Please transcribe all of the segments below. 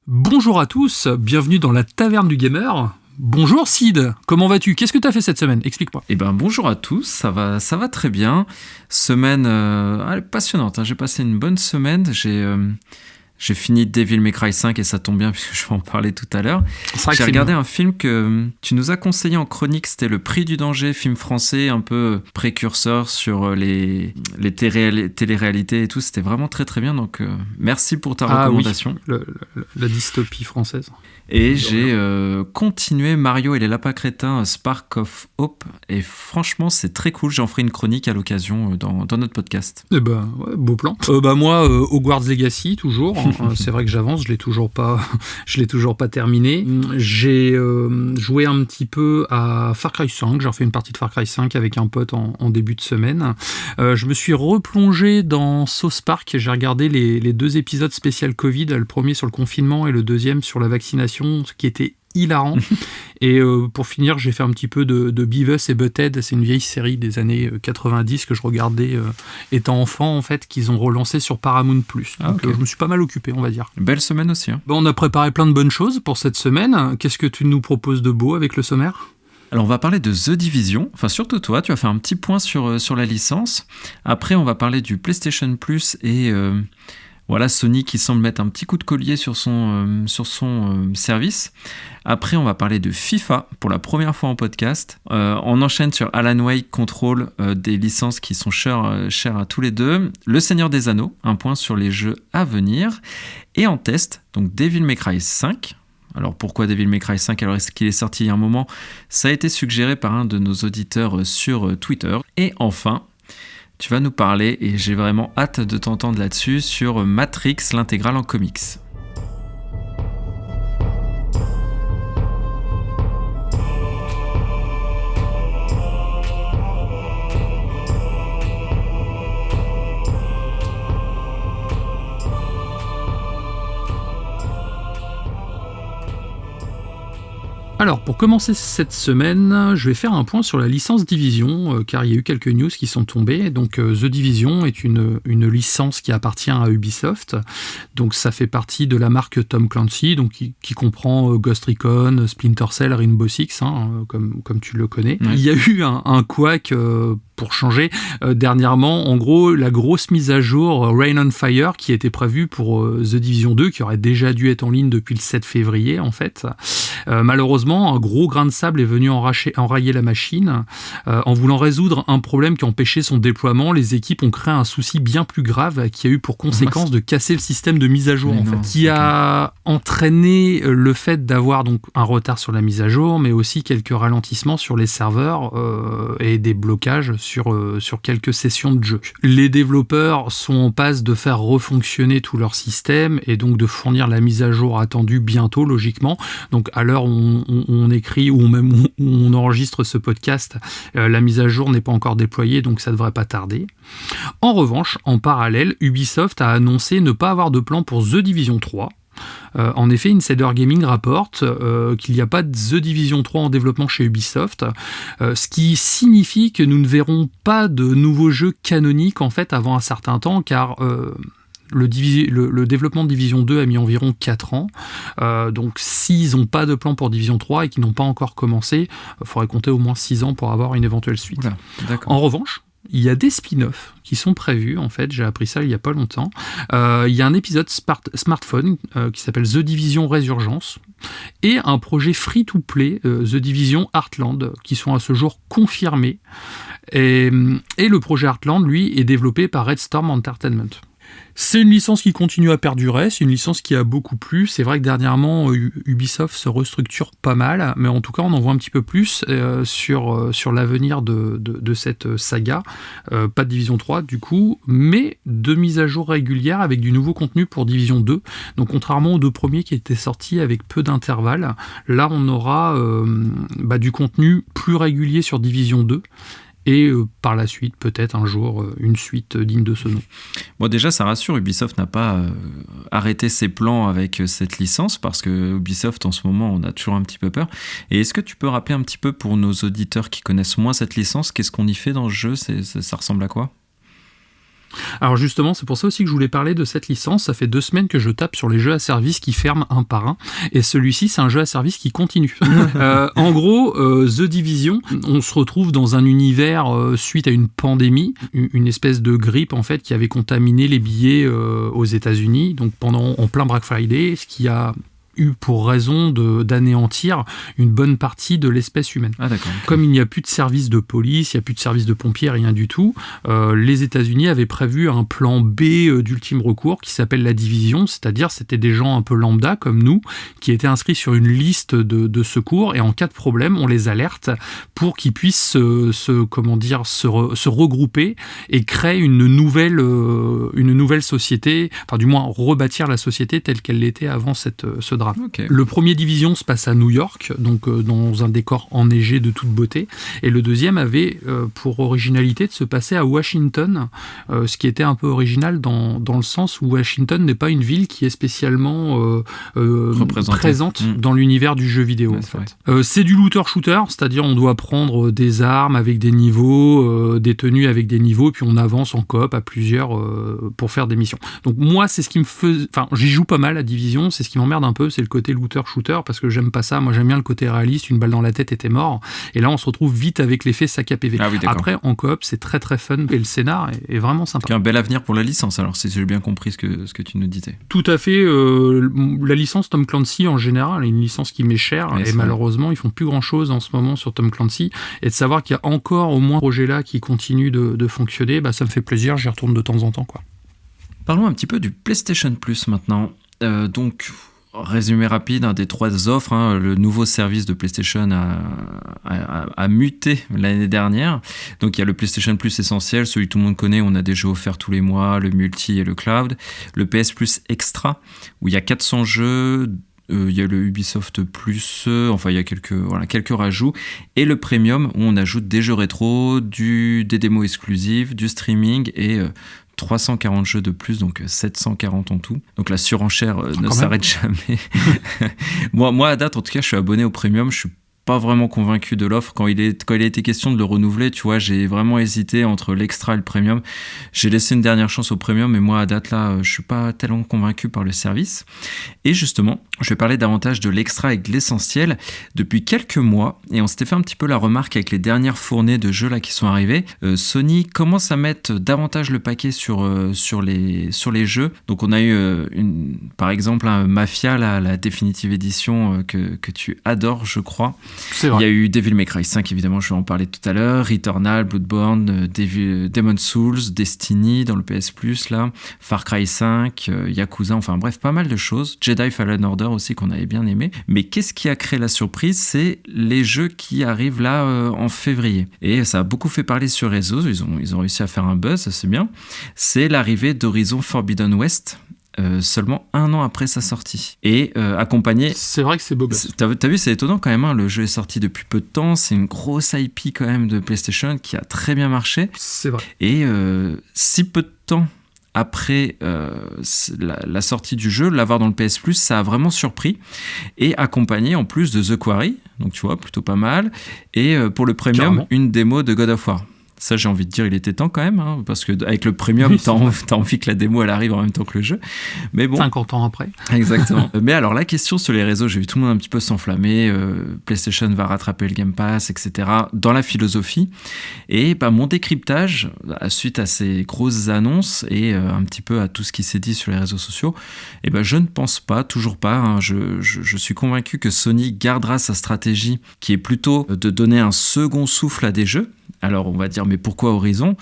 Bonjour à tous, bienvenue dans la Taverne du Gamer. Bonjour Sid, comment vas-tu ? Qu'est-ce que tu as fait cette semaine ? Explique-moi. Bonjour à tous, ça va très bien. Semaine passionnante, j'ai passé une bonne semaine. J'ai fini Devil May Cry 5 et ça tombe bien puisque je vais en parler tout à l'heure. J'ai regardé un film que tu nous as conseillé en chronique, c'était Le Prix du danger, film français un peu précurseur sur les téléréalités et tout. C'était vraiment très très bien, donc merci pour ta recommandation. Oui, la dystopie française. Et j'ai continué Mario et les lapins crétins Spark of Hope et franchement c'est très cool, j'en ferai une chronique à l'occasion dans notre podcast. Ouais, beau plan. Moi Hogwarts Legacy toujours, c'est vrai que j'avance, je l'ai toujours pas terminé. J'ai joué un petit peu à Far Cry 5, j'ai refait une partie de Far Cry 5 avec un pote en début de semaine. Je me suis replongé dans South Park, j'ai regardé les deux épisodes spécial Covid, le premier sur le confinement et le deuxième sur la vaccination, ce qui était hilarant. Et pour finir, j'ai fait un petit peu de Beavis et Butthead. C'est une vieille série des années 90 que je regardais étant enfant, en fait, qu'ils ont relancé sur Paramount+. Donc je me suis pas mal occupé, on va dire. Belle semaine aussi. On a préparé plein de bonnes choses pour cette semaine. Qu'est-ce que tu nous proposes de beau avec le sommaire ? Alors on va parler de The Division, enfin surtout toi, tu vas faire un petit point sur la licence. Après on va parler du PlayStation Plus et Sony qui semble mettre un petit coup de collier sur son service. Après, on va parler de FIFA pour la première fois en podcast. On enchaîne sur Alan Wake, Control, des licences qui sont chères à tous les deux. Le Seigneur des Anneaux, un point sur les jeux à venir. Et en test, donc Devil May Cry 5. Alors pourquoi Devil May Cry 5 ? Alors est-ce qu'il est sorti il y a un moment ? Ça a été suggéré par un de nos auditeurs sur Twitter. Et enfin, tu vas nous parler, et j'ai vraiment hâte de t'entendre là-dessus, sur Matrix, l'intégrale en comics. Alors, pour commencer cette semaine, je vais faire un point sur la licence Division, car il y a eu quelques news qui sont tombées. Donc, The Division est une licence qui appartient à Ubisoft. Donc, ça fait partie de la marque Tom Clancy, donc qui comprend Ghost Recon, Splinter Cell, Rainbow Six, comme tu le connais. Ouais. Il y a eu un couac pour changer dernièrement, en gros, la grosse mise à jour Rain on Fire qui était prévue pour The Division 2, qui aurait déjà dû être en ligne depuis le 7 février en fait. Malheureusement, un gros grain de sable est venu enrayer la machine. En voulant résoudre un problème qui empêchait son déploiement, les équipes ont créé un souci bien plus grave qui a eu pour conséquence de casser le système de mise à jour, qui a entraîné le fait d'avoir donc un retard sur la mise à jour, mais aussi quelques ralentissements sur les serveurs et des blocages sur quelques sessions de jeu. Les développeurs sont en passe de faire refonctionner tout leur système et donc de fournir la mise à jour attendue bientôt, logiquement. Donc à l'heure où on écrit ou même où on enregistre ce podcast, la mise à jour n'est pas encore déployée, donc ça ne devrait pas tarder. En revanche, en parallèle, Ubisoft a annoncé ne pas avoir de plan pour The Division 3. En effet, Insider Gaming rapporte qu'il n'y a pas de The Division 3 en développement chez Ubisoft, ce qui signifie que nous ne verrons pas de nouveaux jeux canoniques en fait avant un certain temps, car le développement de Division 2 a mis environ 4 ans. Donc s'ils n'ont pas de plan pour Division 3 et qu'ils n'ont pas encore commencé, il faudrait compter au moins 6 ans pour avoir une éventuelle suite. Voilà, en revanche, il y a des spin-offs qui sont prévus, en fait, j'ai appris ça il n'y a pas longtemps. Il y a un épisode smartphone qui s'appelle The Division Résurgence et un projet free-to-play, The Division Heartland, qui sont à ce jour confirmés. Et le projet Heartland, lui, est développé par Red Storm Entertainment. C'est une licence qui continue à perdurer, c'est une licence qui a beaucoup plu. C'est vrai que dernièrement, Ubisoft se restructure pas mal, mais en tout cas, on en voit un petit peu plus sur l'avenir de cette saga. Pas de Division 3 du coup, mais de mises à jour régulières avec du nouveau contenu pour Division 2. Donc contrairement aux deux premiers qui étaient sortis avec peu d'intervalle, là on aura du contenu plus régulier sur Division 2. Et par la suite, peut-être un jour, une suite digne de ce nom. Bon, déjà, ça rassure, Ubisoft n'a pas arrêté ses plans avec cette licence, parce que Ubisoft, en ce moment, on a toujours un petit peu peur. Et est-ce que tu peux rappeler un petit peu pour nos auditeurs qui connaissent moins cette licence, qu'est-ce qu'on y fait dans le jeu ? Ça ressemble à quoi ? Alors justement, c'est pour ça aussi que je voulais parler de cette licence. Ça fait 2 semaines que je tape sur les jeux à service qui ferment un par un. Et celui-ci, c'est un jeu à service qui continue. En gros, The Division, on se retrouve dans un univers suite à une pandémie, une espèce de grippe en fait qui avait contaminé les billets aux États-Unis, donc en plein Black Friday, ce qui a eu pour raison d'anéantir une bonne partie de l'espèce humaine. Ah, d'accord. Comme il n'y a plus de service de police, il n'y a plus de service de pompiers, rien du tout, les États-Unis avaient prévu un plan B d'ultime recours qui s'appelle la division, c'est-à-dire c'était des gens un peu lambda comme nous qui étaient inscrits sur une liste de secours et en cas de problème, on les alerte pour qu'ils puissent se regrouper et créer une nouvelle société, enfin du moins rebâtir la société telle qu'elle l'était avant ce drame. Okay. Le premier Division se passe à New York, donc dans un décor enneigé de toute beauté, et le deuxième avait pour originalité de se passer à Washington, ce qui était un peu original dans le sens où Washington n'est pas une ville qui est spécialement présente dans l'univers du jeu vidéo. Ouais, en fait. C'est du looter-shooter, c'est-à-dire on doit prendre des armes avec des niveaux, des tenues avec des niveaux, puis on avance en coop à plusieurs pour faire des missions. Donc moi, c'est ce qui me fait... Enfin, j'y joue pas mal à Division, c'est ce qui m'emmerde un peu, c'est le côté looter-shooter, parce que j'aime pas ça. Moi, j'aime bien le côté réaliste, une balle dans la tête et t'es mort. Et là, on se retrouve vite avec l'effet sac à PV. Ah oui, après, en coop, c'est très très fun, et le scénar est vraiment sympa. Il y a un bel avenir pour la licence, alors, si j'ai bien compris ce que tu nous disais. Tout à fait. La licence Tom Clancy, en général, est une licence qui m'est chère, et malheureusement, ils font plus grand-chose en ce moment sur Tom Clancy. Et de savoir qu'il y a encore au moins un projet là qui continue de fonctionner, bah, ça me fait plaisir, j'y retourne de temps en temps, quoi. Parlons un petit peu du PlayStation Plus maintenant. Donc, résumé rapide des 3 offres, le nouveau service de PlayStation a muté l'année dernière. Donc il y a le PlayStation Plus essentiel, celui que tout le monde connaît, on a des jeux offerts tous les mois, le multi et le cloud. Le PS Plus Extra, où il y a 400 jeux, il y a le Ubisoft Plus, enfin il y a quelques rajouts. Et le Premium, où on ajoute des jeux rétro, des démos exclusives, du streaming et... 340 jeux de plus, donc 740 en tout. Donc la surenchère ne s'arrête jamais. moi, à date, en tout cas, je suis abonné au Premium. Je suis pas vraiment convaincu de l'offre. Quand il a été question de le renouveler, tu vois, j'ai vraiment hésité entre l'extra et le premium. J'ai laissé une dernière chance au premium, mais moi, à date, là, je suis pas tellement convaincu par le service. Et justement, je vais parler davantage de l'extra et de l'essentiel. Depuis quelques mois, et on s'était fait un petit peu la remarque avec les dernières fournées de jeux là qui sont arrivées, Sony commence à mettre davantage le paquet sur les jeux. Donc on a eu par exemple Mafia, la Definitive Edition que tu adores, je crois. C'est vrai. Il y a eu Devil May Cry 5, évidemment, je vais en parler tout à l'heure, Returnal, Bloodborne, Demon's Souls, Destiny dans le PS Plus, là, Far Cry 5, Yakuza, enfin bref, pas mal de choses. Jedi Fallen Order aussi qu'on avait bien aimé. Mais qu'est-ce qui a créé la surprise? C'est les jeux qui arrivent là en février. Et ça a beaucoup fait parler sur les réseaux, ils ont réussi à faire un buzz, ça c'est bien. C'est l'arrivée d'Horizon Forbidden West. Seulement 1 an après sa sortie et accompagné. C'est vrai que c'est beau. T'as vu, c'est étonnant quand même, le jeu est sorti depuis peu de temps, c'est une grosse IP quand même de PlayStation qui a très bien marché. C'est vrai. Et si peu de temps après la sortie du jeu, l'avoir dans le PS Plus, ça a vraiment surpris. Et accompagné en plus de The Quarry, donc tu vois, plutôt pas mal. Et pour le Premium, carrément, une démo de God of War. Ça, j'ai envie de dire, il était temps quand même, parce qu'avec le Premium, oui, t'as envie que la démo, elle arrive en même temps que le jeu. Mais bon, 50 ans après. Exactement. Mais alors, la question sur les réseaux, j'ai vu tout le monde un petit peu s'enflammer. PlayStation va rattraper le Game Pass, etc. Dans la philosophie. Et mon décryptage, suite à ces grosses annonces et un petit peu à tout ce qui s'est dit sur les réseaux sociaux, je ne pense pas, toujours pas. Je suis convaincu que Sony gardera sa stratégie qui est plutôt de donner un second souffle à des jeux. Alors on va dire, mais pourquoi Horizon ?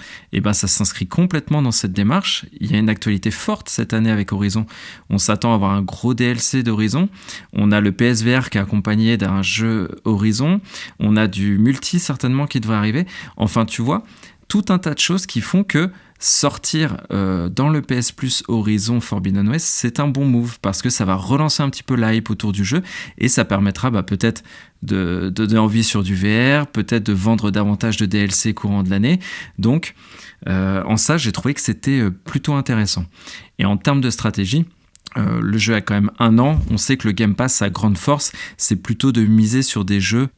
Ça s'inscrit complètement dans cette démarche. Il y a une actualité forte cette année avec Horizon. On s'attend à avoir un gros DLC d'Horizon. On a le PSVR qui est accompagné d'un jeu Horizon. On a du multi certainement qui devrait arriver. Enfin, tu vois, tout un tas de choses qui font que sortir dans le PS Plus Horizon Forbidden West, c'est un bon move parce que ça va relancer un petit peu la hype autour du jeu et ça permettra peut-être de donner envie sur du VR, peut-être de vendre davantage de DLC courant de l'année. Donc, en ça, j'ai trouvé que c'était plutôt intéressant. Et en termes de stratégie, Le jeu a quand même 1 an. On sait que le Game Pass, sa grande force, c'est plutôt de miser sur des jeux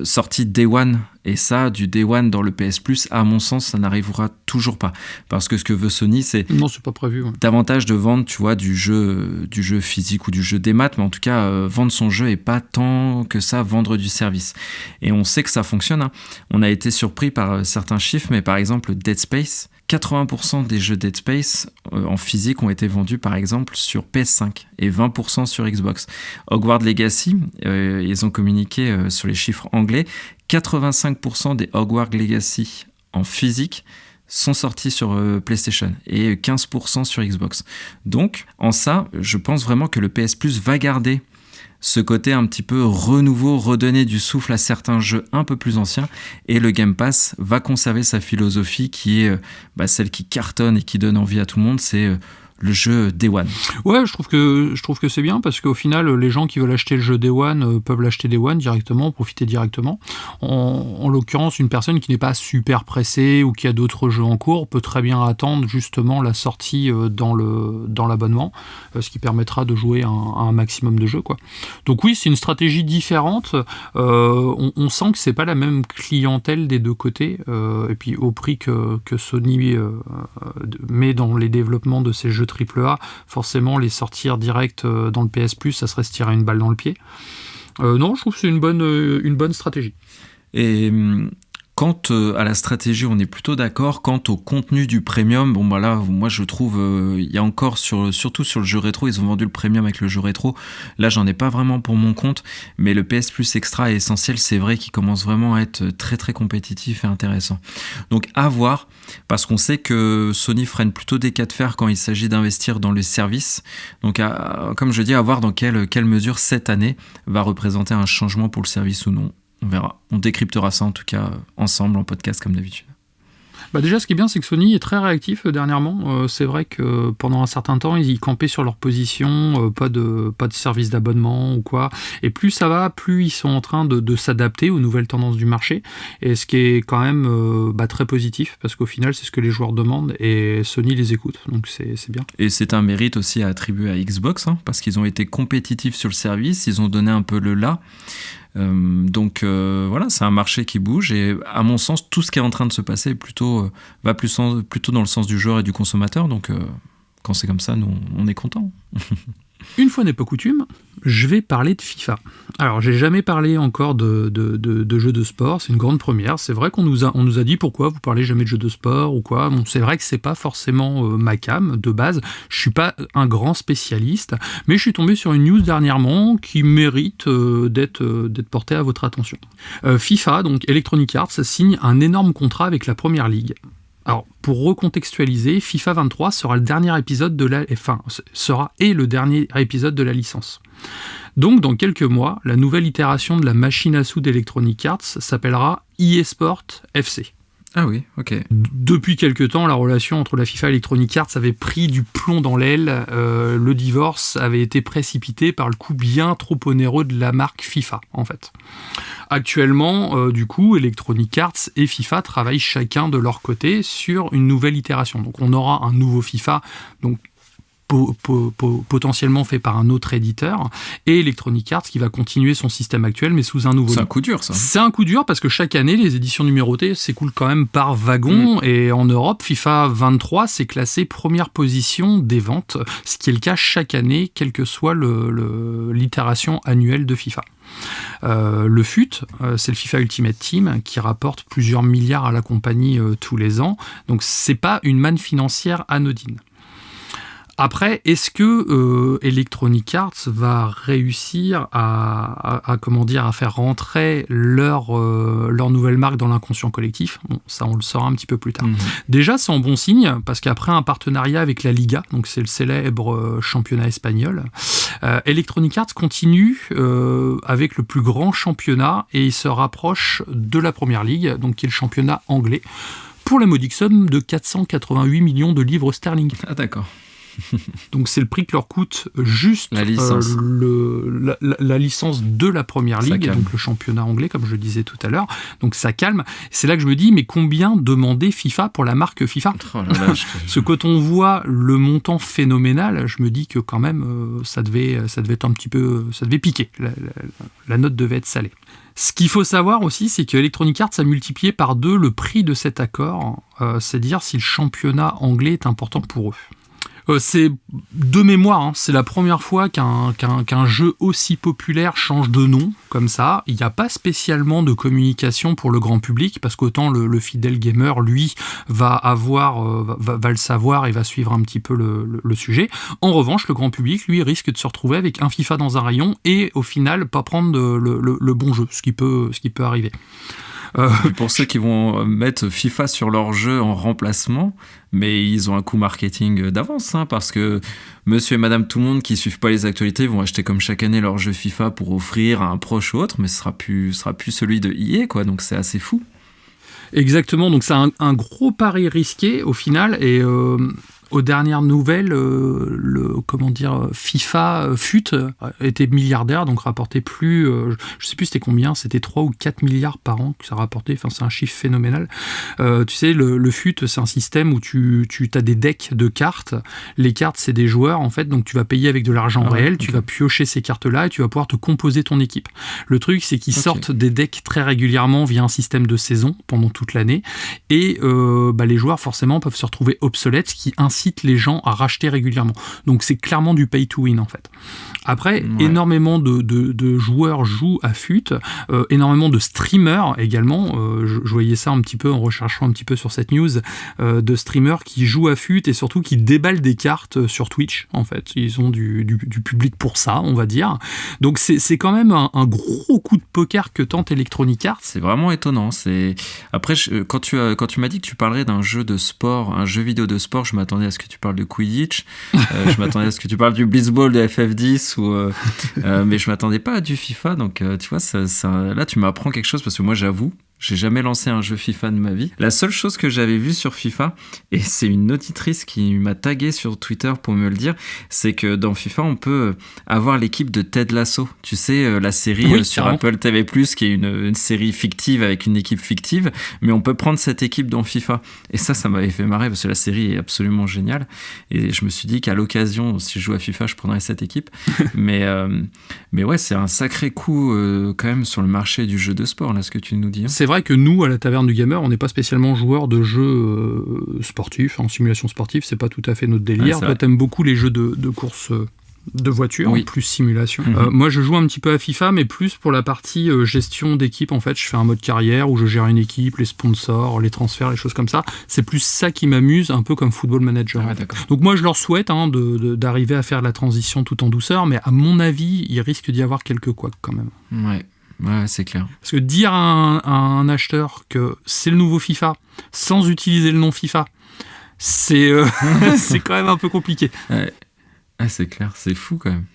sortis Day One. Et ça, du Day One dans le PS Plus, à mon sens, ça n'arrivera toujours pas. Parce que ce que veut Sony, c'est... Non, c'est pas prévu. Ouais. Davantage de vendre, tu vois, du jeu physique ou du jeu des maths, mais en tout cas, vendre son jeu et pas tant que ça, vendre du service. Et on sait que ça fonctionne. Hein. On a été surpris par certains chiffres, mais par exemple, Dead Space, 80% des jeux Dead Space en physique ont été vendus par exemple sur PS5 et 20% sur Xbox. Hogwarts Legacy, ils ont communiqué sur les chiffres anglais, 85% des Hogwarts Legacy en physique sont sortis sur PlayStation et 15% sur Xbox. Donc en ça, je pense vraiment que le PS Plus va garder ce côté un petit peu renouveau, redonner du souffle à certains jeux un peu plus anciens, et le Game Pass va conserver sa philosophie qui est celle qui cartonne et qui donne envie à tout le monde, c'est le jeu Day One. Ouais, je trouve que c'est bien parce qu'au final, les gens qui veulent acheter le jeu Day One peuvent l'acheter Day One directement, profiter directement. En l'occurrence, une personne qui n'est pas super pressée ou qui a d'autres jeux en cours peut très bien attendre justement la sortie dans l'abonnement, ce qui permettra de jouer à un maximum de jeux, quoi. Donc oui, c'est une stratégie différente. On sent que c'est pas la même clientèle des deux côtés, et puis au prix que Sony met dans les développements de ces jeux AAA, forcément les sortir direct dans le PS Plus, ça serait se tirer une balle dans le pied. Non, je trouve que c'est une bonne stratégie. Et quant à la stratégie, on est plutôt d'accord. Quant au contenu du premium, bon bah là, moi je trouve, il y a encore surtout sur le jeu rétro, ils ont vendu le premium avec le jeu rétro. Là, j'en ai pas vraiment pour mon compte, mais le PS Plus Extra et Essentiel, c'est vrai qu'il commence vraiment à être très très compétitif et intéressant. Donc à voir, parce qu'on sait que Sony freine plutôt des cas de fer quand il s'agit d'investir dans les services. Donc comme je dis, à voir dans quelle mesure cette année va représenter un changement pour le service ou non. On verra. On décryptera ça en tout cas ensemble en podcast comme d'habitude. Déjà, ce qui est bien, c'est que Sony est très réactif dernièrement. C'est vrai que pendant un certain temps, ils campaient sur leur position, pas de service d'abonnement ou quoi. Et plus ça va, plus ils sont en train de s'adapter aux nouvelles tendances du marché. Et ce qui est quand même très positif, parce qu'au final, c'est ce que les joueurs demandent et Sony les écoute. Donc c'est bien. Et c'est un mérite aussi à attribuer à Xbox, parce qu'ils ont été compétitifs sur le service, ils ont donné un peu le là. Donc voilà, c'est un marché qui bouge et à mon sens tout ce qui est en train de se passer va plutôt dans le sens du joueur et du consommateur, donc quand c'est comme ça, nous on est content. Une fois n'est pas coutume, je vais parler de FIFA. Alors, j'ai jamais parlé encore de jeux de sport, c'est une grande première. C'est vrai qu'on nous a dit pourquoi vous parlez jamais de jeux de sport ou quoi. Bon, c'est vrai que c'est pas forcément ma came de base. Je suis pas un grand spécialiste, mais je suis tombé sur une news dernièrement qui mérite d'être portée à votre attention. FIFA, donc Electronic Arts, signe un énorme contrat avec la Premier League. Alors, pour recontextualiser, FIFA 23 sera le dernier épisode le dernier épisode de la licence. Donc, dans quelques mois, la nouvelle itération de la machine à sous d'Electronic Arts s'appellera eSport FC. Ah oui, ok. Depuis quelque temps, la relation entre la FIFA et Electronic Arts avait pris du plomb dans l'aile. Le divorce avait été précipité par le coût bien trop onéreux de la marque FIFA, en fait. Actuellement, du coup, Electronic Arts et FIFA travaillent chacun de leur côté sur une nouvelle itération. Donc on aura un nouveau FIFA, donc potentiellement fait par un autre éditeur, et Electronic Arts qui va continuer son système actuel mais sous un nouveau nom. C'est un coup dur, ça. C'est un coup dur parce que chaque année les éditions numérotées s'écoulent quand même par wagon, et en Europe FIFA 23 s'est classé première position des ventes, ce qui est le cas chaque année quelle que soit l'itération annuelle de FIFA. Le FUT, c'est le FIFA Ultimate Team qui rapporte plusieurs milliards à la compagnie tous les ans, donc c'est pas une manne financière anodine. Après, est-ce que Electronic Arts va réussir à faire rentrer leur nouvelle marque dans l'inconscient collectif ? Bon, ça, on le saura un petit peu plus tard. Déjà, c'est en bon signe, parce qu'après un partenariat avec la Liga, donc c'est le célèbre championnat espagnol, Electronic Arts continue avec le plus grand championnat et il se rapproche de la Premier League, donc qui est le championnat anglais, pour la modique somme de 488 millions de livres sterling. Ah d'accord. Donc c'est le prix que leur coûte juste la licence, la licence de la première ligue, calme. donc le championnat anglais, comme je le disais tout à l'heure. Donc ça calme. C'est là que je me dis, mais combien demandait FIFA pour la marque FIFA ? Oh là là, Parce que quand on voit le montant phénoménal, je me dis que quand même, ça devait être un petit peu, ça devait piquer. La note devait être salée. Ce qu'il faut savoir aussi, c'est que Electronic Arts a multiplié par 2 le prix de cet accord, c'est-à-dire si le championnat anglais est important pour eux. C'est de mémoire, c'est la première fois qu'un jeu aussi populaire change de nom comme ça. Il n'y a pas spécialement de communication pour le grand public parce qu'autant le fidèle gamer, lui, va le savoir et va suivre un petit peu le sujet. En revanche, le grand public, lui, risque de se retrouver avec un FIFA dans un rayon et au final pas prendre le bon jeu, ce qui peut arriver. Pour ceux qui vont mettre FIFA sur leur jeu en remplacement, mais ils ont un coût marketing d'avance, parce que monsieur et madame tout le monde qui suivent pas les actualités vont acheter comme chaque année leur jeu FIFA pour offrir à un proche ou autre, mais ce sera plus celui de EA, quoi, donc c'est assez fou. Exactement, donc c'est un gros pari risqué au final, et aux dernières nouvelles, FIFA FUT était milliardaire, donc rapportait plus, je sais plus c'était combien, c'était 3 ou 4 milliards par an que ça rapportait, enfin c'est un chiffre phénoménal. Tu sais, le FUT, c'est un système où tu as des decks de cartes, les cartes c'est des joueurs en fait, donc tu vas payer avec de l'argent réel, tu vas piocher ces cartes-là et tu vas pouvoir te composer ton équipe. Le truc c'est qu'ils sortent des decks très régulièrement via un système de saison pendant toute l'année, et les joueurs forcément peuvent se retrouver obsolètes, ce qui incite les gens à racheter régulièrement. Donc c'est clairement du pay to win en fait. Après, énormément de joueurs jouent à FUT, énormément de streamers également, je voyais ça un petit peu en recherchant un petit peu sur cette news, de streamers qui jouent à FUT et surtout qui déballent des cartes sur Twitch en fait. Ils ont du public pour ça, on va dire. Donc c'est quand même un gros coup de poker que tente Electronic Arts. C'est vraiment étonnant. Après, quand tu m'as dit que tu parlerais d'un jeu de sport, un jeu vidéo de sport, je m'attendais à ce que tu parles de Quidditch, je m'attendais à ce que tu parles du Blitzball de FF10, mais je m'attendais pas à du FIFA, donc tu vois, là tu m'apprends quelque chose, parce que moi j'avoue, j'ai jamais lancé un jeu FIFA de ma vie. La seule chose que j'avais vue sur FIFA, et c'est une auditrice qui m'a tagué sur Twitter pour me le dire, c'est que dans FIFA, on peut avoir l'équipe de Ted Lasso. Tu sais, la série sur Apple TV+, qui est une série fictive avec une équipe fictive, mais on peut prendre cette équipe dans FIFA. Et ça m'avait fait marrer, parce que la série est absolument géniale. Et je me suis dit qu'à l'occasion, si je joue à FIFA, je prendrais cette équipe. mais ouais, c'est un sacré coup quand même sur le marché du jeu de sport, là, ce que tu nous dis. C'est vrai que nous, à la Taverne du Gamer, on n'est pas spécialement joueurs de jeux sportifs, en simulation sportive, c'est pas tout à fait notre délire. Toi, t'aimes beaucoup les jeux de course de voiture, plus simulation. Moi, je joue un petit peu à FIFA, mais plus pour la partie gestion d'équipe. En fait, je fais un mode carrière où je gère une équipe, les sponsors, les transferts, les choses comme ça. C'est plus ça qui m'amuse, un peu comme Football Manager. Donc moi, je leur souhaite d'arriver à faire la transition tout en douceur, mais à mon avis, il risque d'y avoir quelques couacs quand même. Ouais, c'est clair. Parce que dire à un acheteur que c'est le nouveau FIFA, sans utiliser le nom FIFA, c'est quand même un peu compliqué. C'est clair, c'est fou quand même.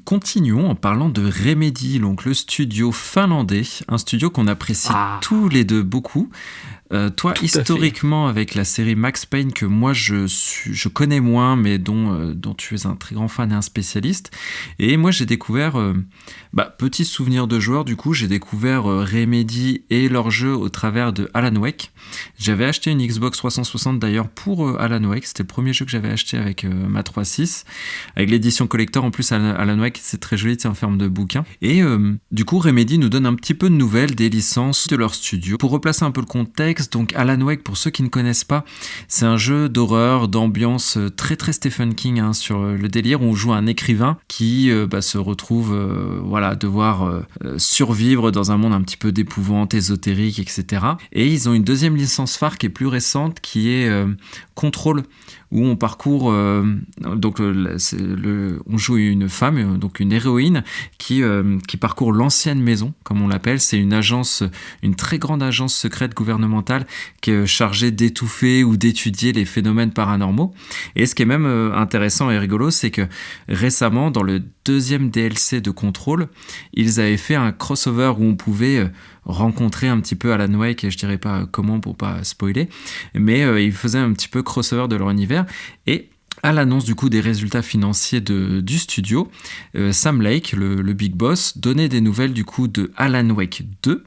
Continuons en parlant de Remedy, donc le studio finlandais, un studio qu'on apprécie tous les deux beaucoup. Toi, historiquement, avec la série Max Payne, que moi je connais moins, mais dont tu es un très grand fan et un spécialiste. Et moi, j'ai découvert, petit souvenir de joueur, du coup, j'ai découvert Remedy et leur jeu au travers de Alan Wake. J'avais acheté une Xbox 360 d'ailleurs pour Alan Wake, c'était le premier jeu que j'avais acheté avec ma 3.6, avec l'édition collector. En plus, Alan Wake, c'est très joli, c'est en forme de bouquin. Et du coup, Remedy nous donne un petit peu de nouvelles des licences de leur studio. Pour replacer un peu le contexte, donc Alan Wake, pour ceux qui ne connaissent pas, c'est un jeu d'horreur, d'ambiance très très Stephen King, sur le délire, où on joue un écrivain qui se retrouve devoir survivre dans un monde un petit peu d'épouvante, ésotérique, etc. Et ils ont une deuxième licence phare qui est plus récente, qui est Control, où on parcourt, on joue une femme, donc une héroïne, qui parcourt l'ancienne maison, comme on l'appelle. C'est une très grande agence secrète gouvernementale qui est chargée d'étouffer ou d'étudier les phénomènes paranormaux. Et ce qui est même intéressant et rigolo, c'est que récemment, dans le deuxième DLC de Control, ils avaient fait un crossover où on pouvait rencontrer un petit peu Alan Wake, et je dirais pas comment pour pas spoiler, mais ils faisaient un petit peu crossover de leur univers. Et à l'annonce du coup des résultats financiers du studio, Sam Lake, le big boss, donnait des nouvelles du coup de Alan Wake 2.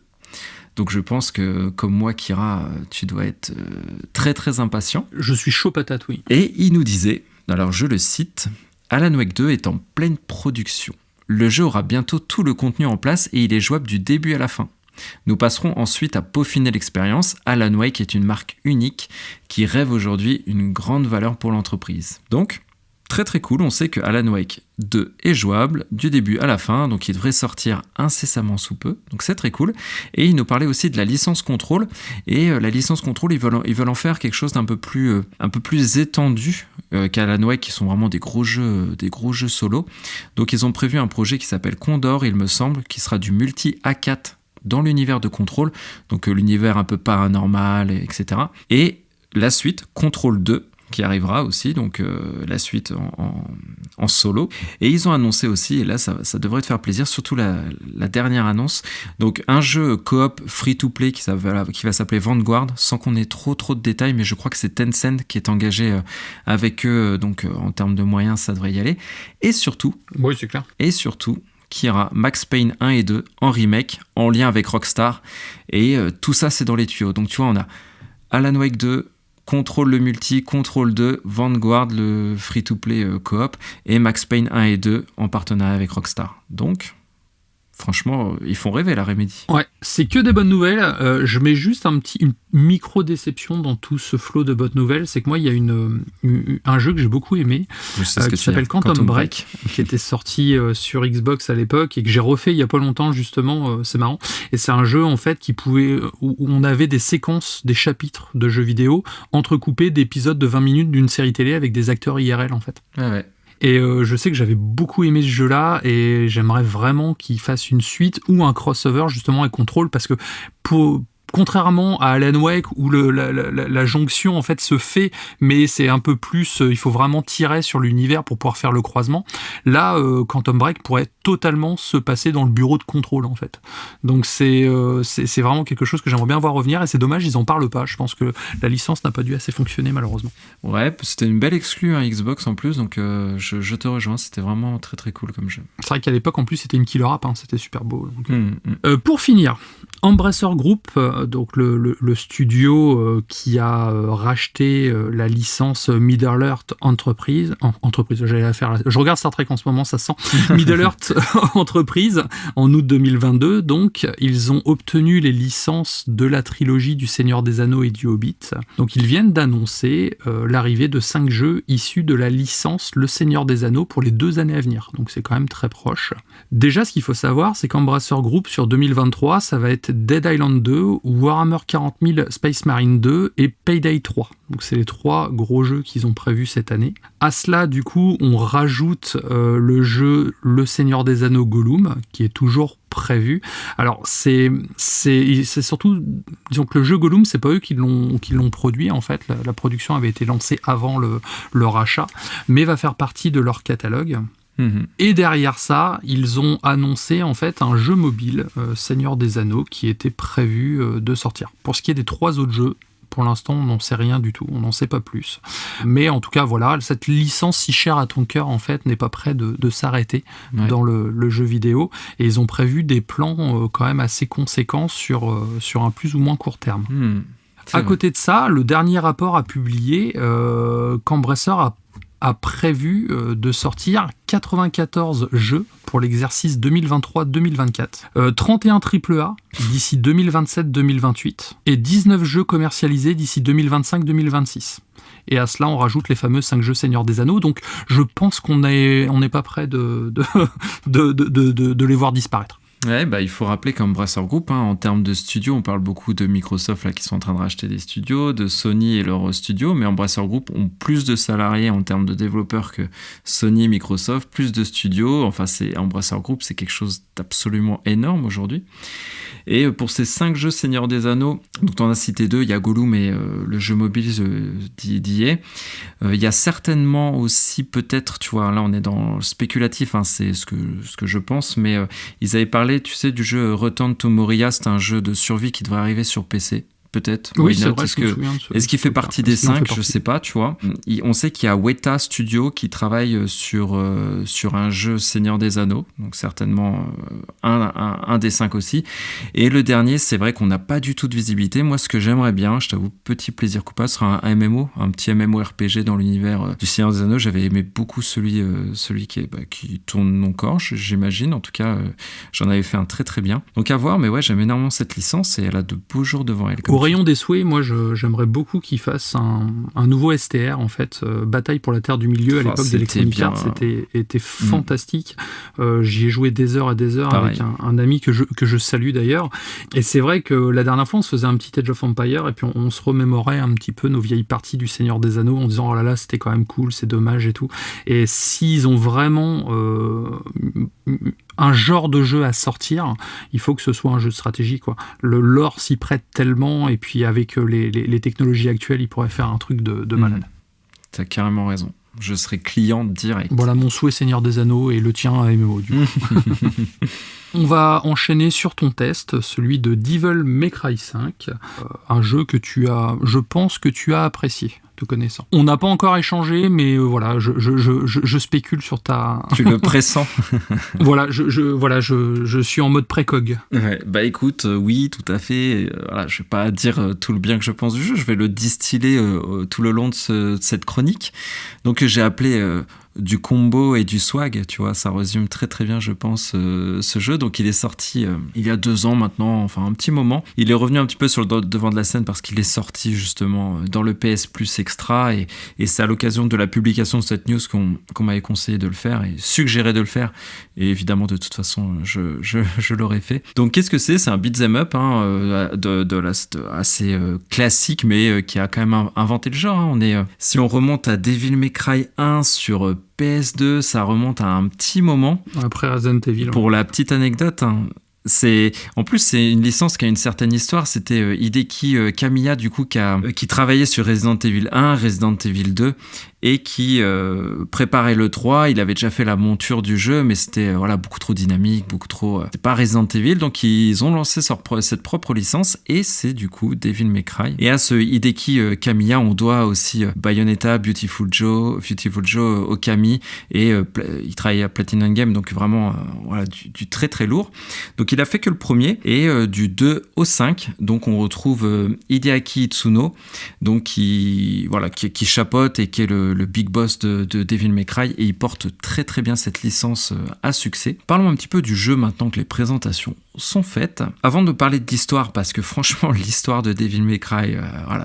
Donc je pense que, comme moi, Kira, tu dois être très très impatient. Je suis chaud patate, oui. Et il nous disait, alors je le cite, « Alan Wake 2 est en pleine production. Le jeu aura bientôt tout le contenu en place et il est jouable du début à la fin. Nous passerons ensuite à peaufiner l'expérience. Alan Wake est une marque unique qui rêve aujourd'hui une grande valeur pour l'entreprise. » Donc, très très cool, on sait que Alan Wake 2 est jouable du début à la fin, donc il devrait sortir incessamment sous peu, donc c'est très cool. Et il nous parlait aussi de la licence Control, et la licence Control, ils veulent en faire quelque chose d'un peu plus étendu qu'Alan Wake, qui sont vraiment des gros jeux solo. Donc ils ont prévu un projet qui s'appelle Condor, il me semble, qui sera du multi-A4 dans l'univers de Control, donc l'univers un peu paranormal, etc. Et la suite, Control 2, qui arrivera aussi, donc la suite en solo. Et ils ont annoncé aussi, et là ça devrait te faire plaisir, surtout la dernière annonce, donc un jeu coop free-to-play qui va s'appeler Vanguard, sans qu'on ait trop de détails, mais je crois que c'est Tencent qui est engagé avec eux, donc en termes de moyens, ça devrait y aller. Et surtout... Oui, c'est clair. Et surtout... qui ira Max Payne 1 et 2 en remake, en lien avec Rockstar. Et tout ça, c'est dans les tuyaux. Donc tu vois, on a Alan Wake 2, Control le multi, Control 2, Vanguard le free-to-play coop, et Max Payne 1 et 2 en partenariat avec Rockstar. Donc, franchement, ils font rêver la Remedy. Ouais, c'est que des bonnes nouvelles. Je mets juste une micro-déception dans tout ce flot de bonnes nouvelles. C'est que moi, il y a un jeu que j'ai beaucoup aimé, qui s'appelle Quantum Break, qui était sorti sur Xbox à l'époque et que j'ai refait il y a pas longtemps, justement. C'est marrant. Et c'est un jeu, en fait, où on avait des séquences, des chapitres de jeux vidéo entrecoupés d'épisodes de 20 minutes d'une série télé avec des acteurs IRL, en fait. Ah ouais. Et je sais que j'avais beaucoup aimé ce jeu-là et j'aimerais vraiment qu'il fasse une suite ou un crossover justement avec Control, parce que contrairement à Alan Wake où la jonction en fait se fait, mais c'est un peu plus, il faut vraiment tirer sur l'univers pour pouvoir faire le croisement. Là, Quantum Break pourrait totalement se passer dans le bureau de Control en fait. Donc c'est vraiment quelque chose que j'aimerais bien voir revenir, et c'est dommage, ils en parlent pas. Je pense que la licence n'a pas dû assez fonctionner malheureusement. Ouais, c'était une belle exclue Xbox en plus, donc je te rejoins, c'était vraiment très très cool comme jeu. C'est vrai qu'à l'époque en plus c'était une killer app, c'était super beau. Donc, pour finir, Embracer Group, donc le studio qui a racheté la licence Middle-earth Enterprise, j'allais la faire. Je regarde Star Trek en ce moment, ça sent. Middle-earth Enterprise en août 2022. Donc ils ont obtenu les licences de la trilogie du Seigneur des Anneaux et du Hobbit. Donc ils viennent d'annoncer l'arrivée de 5 jeux issus de la licence Le Seigneur des Anneaux pour les 2 années à venir. Donc c'est quand même très proche. Déjà, ce qu'il faut savoir, c'est qu'Embracer Group sur 2023, ça va être Dead Island 2, Warhammer 40 000 Space Marine 2 et Payday 3. Donc c'est les 3 gros jeux qu'ils ont prévus cette année. À cela, du coup, on rajoute le jeu Le Seigneur des Anneaux Gollum, qui est toujours prévu. Alors c'est surtout, disons que le jeu Gollum, c'est pas eux qui l'ont produit en fait. La production avait été lancée avant le rachat, mais va faire partie de leur catalogue. Et derrière ça, ils ont annoncé en fait un jeu mobile, Seigneur des Anneaux, qui était prévu de sortir. Pour ce qui est des 3 autres jeux, pour l'instant, on n'en sait rien du tout, on n'en sait pas plus. Mais en tout cas, voilà, cette licence si chère à ton cœur, en fait, n'est pas près de s'arrêter dans le jeu vidéo. Et ils ont prévu des plans quand même assez conséquents sur un plus ou moins court terme. À côté de ça, le dernier rapport a publié qu'Embracer a prévu de sortir 94 jeux pour l'exercice 2023-2024, 31 AAA d'ici 2027-2028 et 19 jeux commercialisés d'ici 2025-2026. Et à cela, on rajoute les fameux 5 jeux Seigneur des Anneaux. Donc, je pense qu'on n'est pas prêt de les voir disparaître. Ouais, il faut rappeler qu'Embracer Group, en termes de studios, on parle beaucoup de Microsoft là, qui sont en train de racheter des studios, de Sony et leurs studios, mais Embracer Group ont plus de salariés en termes de développeurs que Sony et Microsoft, plus de studios. Enfin, Embracer Group, c'est quelque chose d'absolument énorme aujourd'hui. Et pour ces 5 jeux Seigneur des Anneaux, donc tu en as cité 2, il y a Gollum et le jeu mobile d'EA. Il y a certainement aussi peut-être, tu vois, là on est dans le spéculatif, c'est ce que je pense, mais ils avaient parlé, tu sais, du jeu Return to Moria, c'est un jeu de survie qui devrait arriver sur PC peut-être. Oui, Why c'est not? vrai, je me souviens de ce- Est-ce qu'il fait ce- partie est-ce des qu'il en fait 5? Je partie sais pas, tu vois. On sait qu'il y a Weta Studio qui travaille sur un jeu Seigneur des Anneaux, donc certainement un des 5 aussi. Et le dernier, c'est vrai qu'on n'a pas du tout de visibilité. Moi, ce que j'aimerais bien, je t'avoue, petit plaisir coupable, sera un MMO, un petit MMORPG dans l'univers du Seigneur des Anneaux. J'avais aimé beaucoup celui qui tourne encore, j'imagine. En tout cas, j'en avais fait un très très bien. Donc à voir, mais ouais, j'aime énormément cette licence et elle a de beaux jours devant elle. Au rayon des souhaits, moi j'aimerais beaucoup qu'ils fassent un nouveau STR en fait, Bataille pour la Terre du Milieu à l'époque d'Electronic Arts, était fantastique. J'y ai joué des heures et des heures Pareil. avec un ami que je salue d'ailleurs. Et c'est vrai que la dernière fois on se faisait un petit Age of Empire et puis on se remémorait un petit peu nos vieilles parties du Seigneur des Anneaux en disant oh là là c'était quand même cool, c'est dommage et tout. Et s'ils ont vraiment un genre de jeu à sortir, il faut que ce soit un jeu de stratégie, quoi. Le lore s'y prête tellement, et puis avec les technologies actuelles, il pourrait faire un truc de malade. T'as carrément raison. Je serai client direct. Voilà mon souhait Seigneur des Anneaux et le tien à MMO, du coup. On va enchaîner sur ton test, celui de Devil May Cry 5, un jeu que je pense que tu as apprécié, te connaissant. On n'a pas encore échangé, mais voilà, je spécule sur ta... Tu le pressens. Voilà, je suis en mode précog. Ouais, bah écoute, oui, tout à fait. Voilà, je vais pas dire tout le bien que je pense du jeu, je vais le distiller tout le long de cette chronique. Donc j'ai appelé du combo et du swag, tu vois, ça résume très très bien, je pense, ce jeu. Donc il est sorti il y a 2 ans maintenant, enfin un petit moment. Il est revenu un petit peu sur le devant de la scène parce qu'il est sorti justement dans le PS Plus Extra et c'est à l'occasion de la publication de cette news qu'on m'avait conseillé de le faire et suggéré de le faire. Et évidemment, de toute façon, je l'aurais fait. Donc qu'est-ce que c'est? C'est un beat'em up assez classique, mais qui a quand même inventé le genre. Hein. Si on remonte à Devil May Cry 1 sur PS2, ça remonte à un petit moment. Après Resident Evil. Pour la petite anecdote, hein, en plus, c'est une licence qui a une certaine histoire. C'était Hideki Kamiya, du coup, qui travaillait sur Resident Evil 1, Resident Evil 2, et qui préparait le 3. Il avait déjà fait la monture du jeu, mais c'était beaucoup trop dynamique, beaucoup trop... c'était pas Resident Evil, donc ils ont lancé cette propre licence, et c'est du coup Devil May Cry. Et à ce Hideki Kamiya, on doit aussi Bayonetta, Beautiful Joe Okami, et il travaille à Platinum Games, donc vraiment du très très lourd. Donc il a fait que le premier, et du 2 au 5, donc on retrouve Hideaki Itsuno, donc qui chapeaute et qui est le big boss de Devil May Cry, et il porte très très bien cette licence à succès. Parlons un petit peu du jeu maintenant que les présentations sont faites. Avant de parler de l'histoire, parce que franchement l'histoire de Devil May Cry,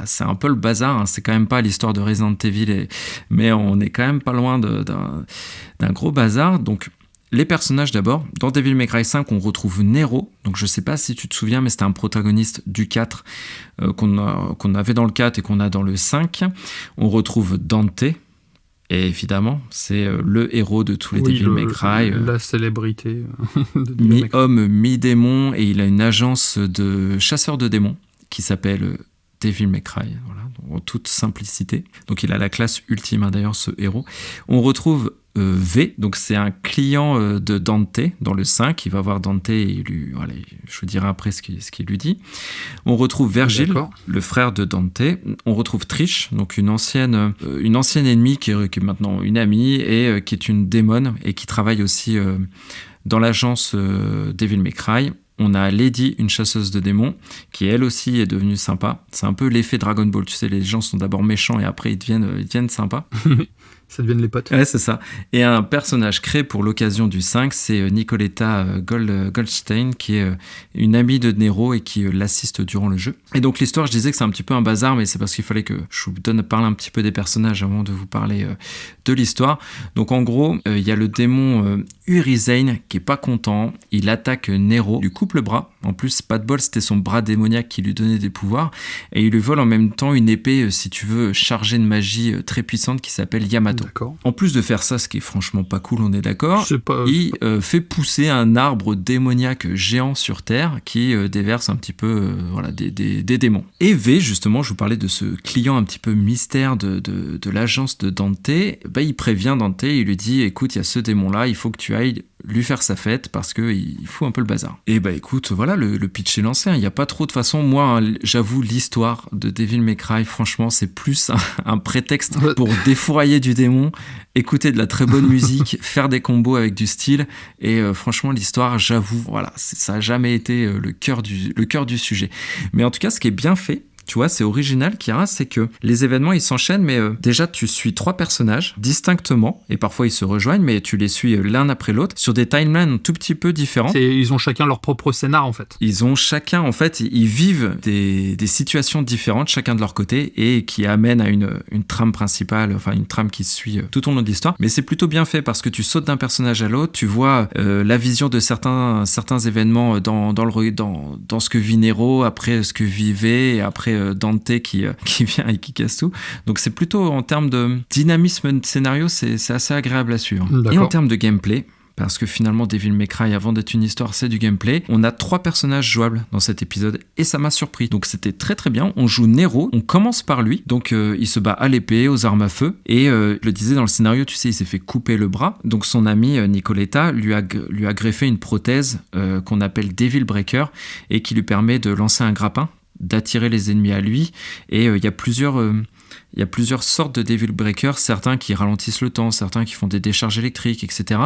c'est un peu le bazar, hein. C'est quand même pas l'histoire de Resident Evil, mais on est quand même pas loin d'un gros bazar. Donc les personnages d'abord, dans Devil May Cry 5 on retrouve Nero, donc je sais pas si tu te souviens mais c'était un protagoniste du 4 qu'on avait dans le 4 et qu'on a dans le 5. On retrouve Dante, et évidemment c'est le héros de tous les Devil May Cry, la célébrité de mi-homme, mi-démon, et il a une agence de chasseurs de démons qui s'appelle Devil May Cry, voilà, en toute simplicité. Donc il a la classe ultime, hein, d'ailleurs, ce héros. On retrouve V, donc c'est un client de Dante dans le 5. Il va voir Dante et je vous dirai après ce qu'il lui dit. On retrouve Vergil, le frère de Dante. On retrouve Trish, donc une ancienne ennemie qui est maintenant une amie, et qui est une démone et qui travaille aussi dans l'agence Devil May Cry. On a Lady, une chasseuse de démons, qui elle aussi est devenue sympa. C'est un peu l'effet Dragon Ball, tu sais, les gens sont d'abord méchants et après ils deviennent sympas. Ça deviennent les potes. Ouais, c'est ça. Et un personnage créé pour l'occasion du 5, c'est Nicoletta Goldstein, qui est une amie de Nero et qui l'assiste durant le jeu. Et donc l'histoire, je disais que c'est un petit peu un bazar, mais c'est parce qu'il fallait que je vous parle un petit peu des personnages avant de vous parler de l'histoire. Donc en gros, il y a le démon Urizen qui est pas content. Il attaque Nero, lui coupe le bras. En plus, pas de bol, c'était son bras démoniaque qui lui donnait des pouvoirs. Et il lui vole en même temps une épée, si tu veux, chargée de magie très puissante qui s'appelle Yamato. D'accord. En plus de faire ça, ce qui est franchement pas cool, on est d'accord, il fait pousser un arbre démoniaque géant sur Terre qui déverse un petit peu des démons. Et V, justement, je vous parlais de ce client un petit peu mystère de l'agence de Dante. Il prévient Dante, il lui dit, écoute, il y a ce démon-là, il faut que tu ailles lui faire sa fête parce qu'il fout un peu le bazar. Et bah écoute, voilà, le pitch est lancé. Il n'y a pas trop de façon. Moi, j'avoue, l'histoire de Devil May Cry, franchement, c'est plus un prétexte pour défourailler du démon, écouter de la très bonne musique, faire des combos avec du style. Et franchement, l'histoire, j'avoue, voilà, ça n'a jamais été le cœur du sujet. Mais en tout cas, ce qui est bien fait, tu vois, c'est original, Kira, c'est que les événements, ils s'enchaînent, mais déjà, tu suis 3 personnages distinctement, et parfois ils se rejoignent, mais tu les suis l'un après l'autre, sur des timelines un tout petit peu différents. Ils ont chacun leur propre scénar, en fait. Ils ont chacun, en fait, ils vivent des situations différentes, chacun de leur côté, et qui amènent à une trame principale, enfin une trame qui suit tout au long de l'histoire. Mais c'est plutôt bien fait, parce que tu sautes d'un personnage à l'autre, tu vois la vision de certains événements dans ce que vit Nero, après ce que vivait, et après Dante qui vient et qui casse tout. Donc c'est plutôt en termes de dynamisme de scénario, c'est assez agréable à suivre. D'accord. Et en termes de gameplay, parce que finalement Devil May Cry, avant d'être une histoire, c'est du gameplay. On a 3 personnages jouables dans cet épisode et ça m'a surpris. Donc c'était très très bien. On joue Nero, on commence par lui. Donc il se bat à l'épée, aux armes à feu. Et je le disais dans le scénario, tu sais, il s'est fait couper le bras. Donc son ami Nicoletta lui a greffé une prothèse qu'on appelle Devil Breaker et qui lui permet de lancer un grappin, d'attirer les ennemis à lui. Et il y a plusieurs sortes de Devil Breakers, certains qui ralentissent le temps, certains qui font des décharges électriques, etc.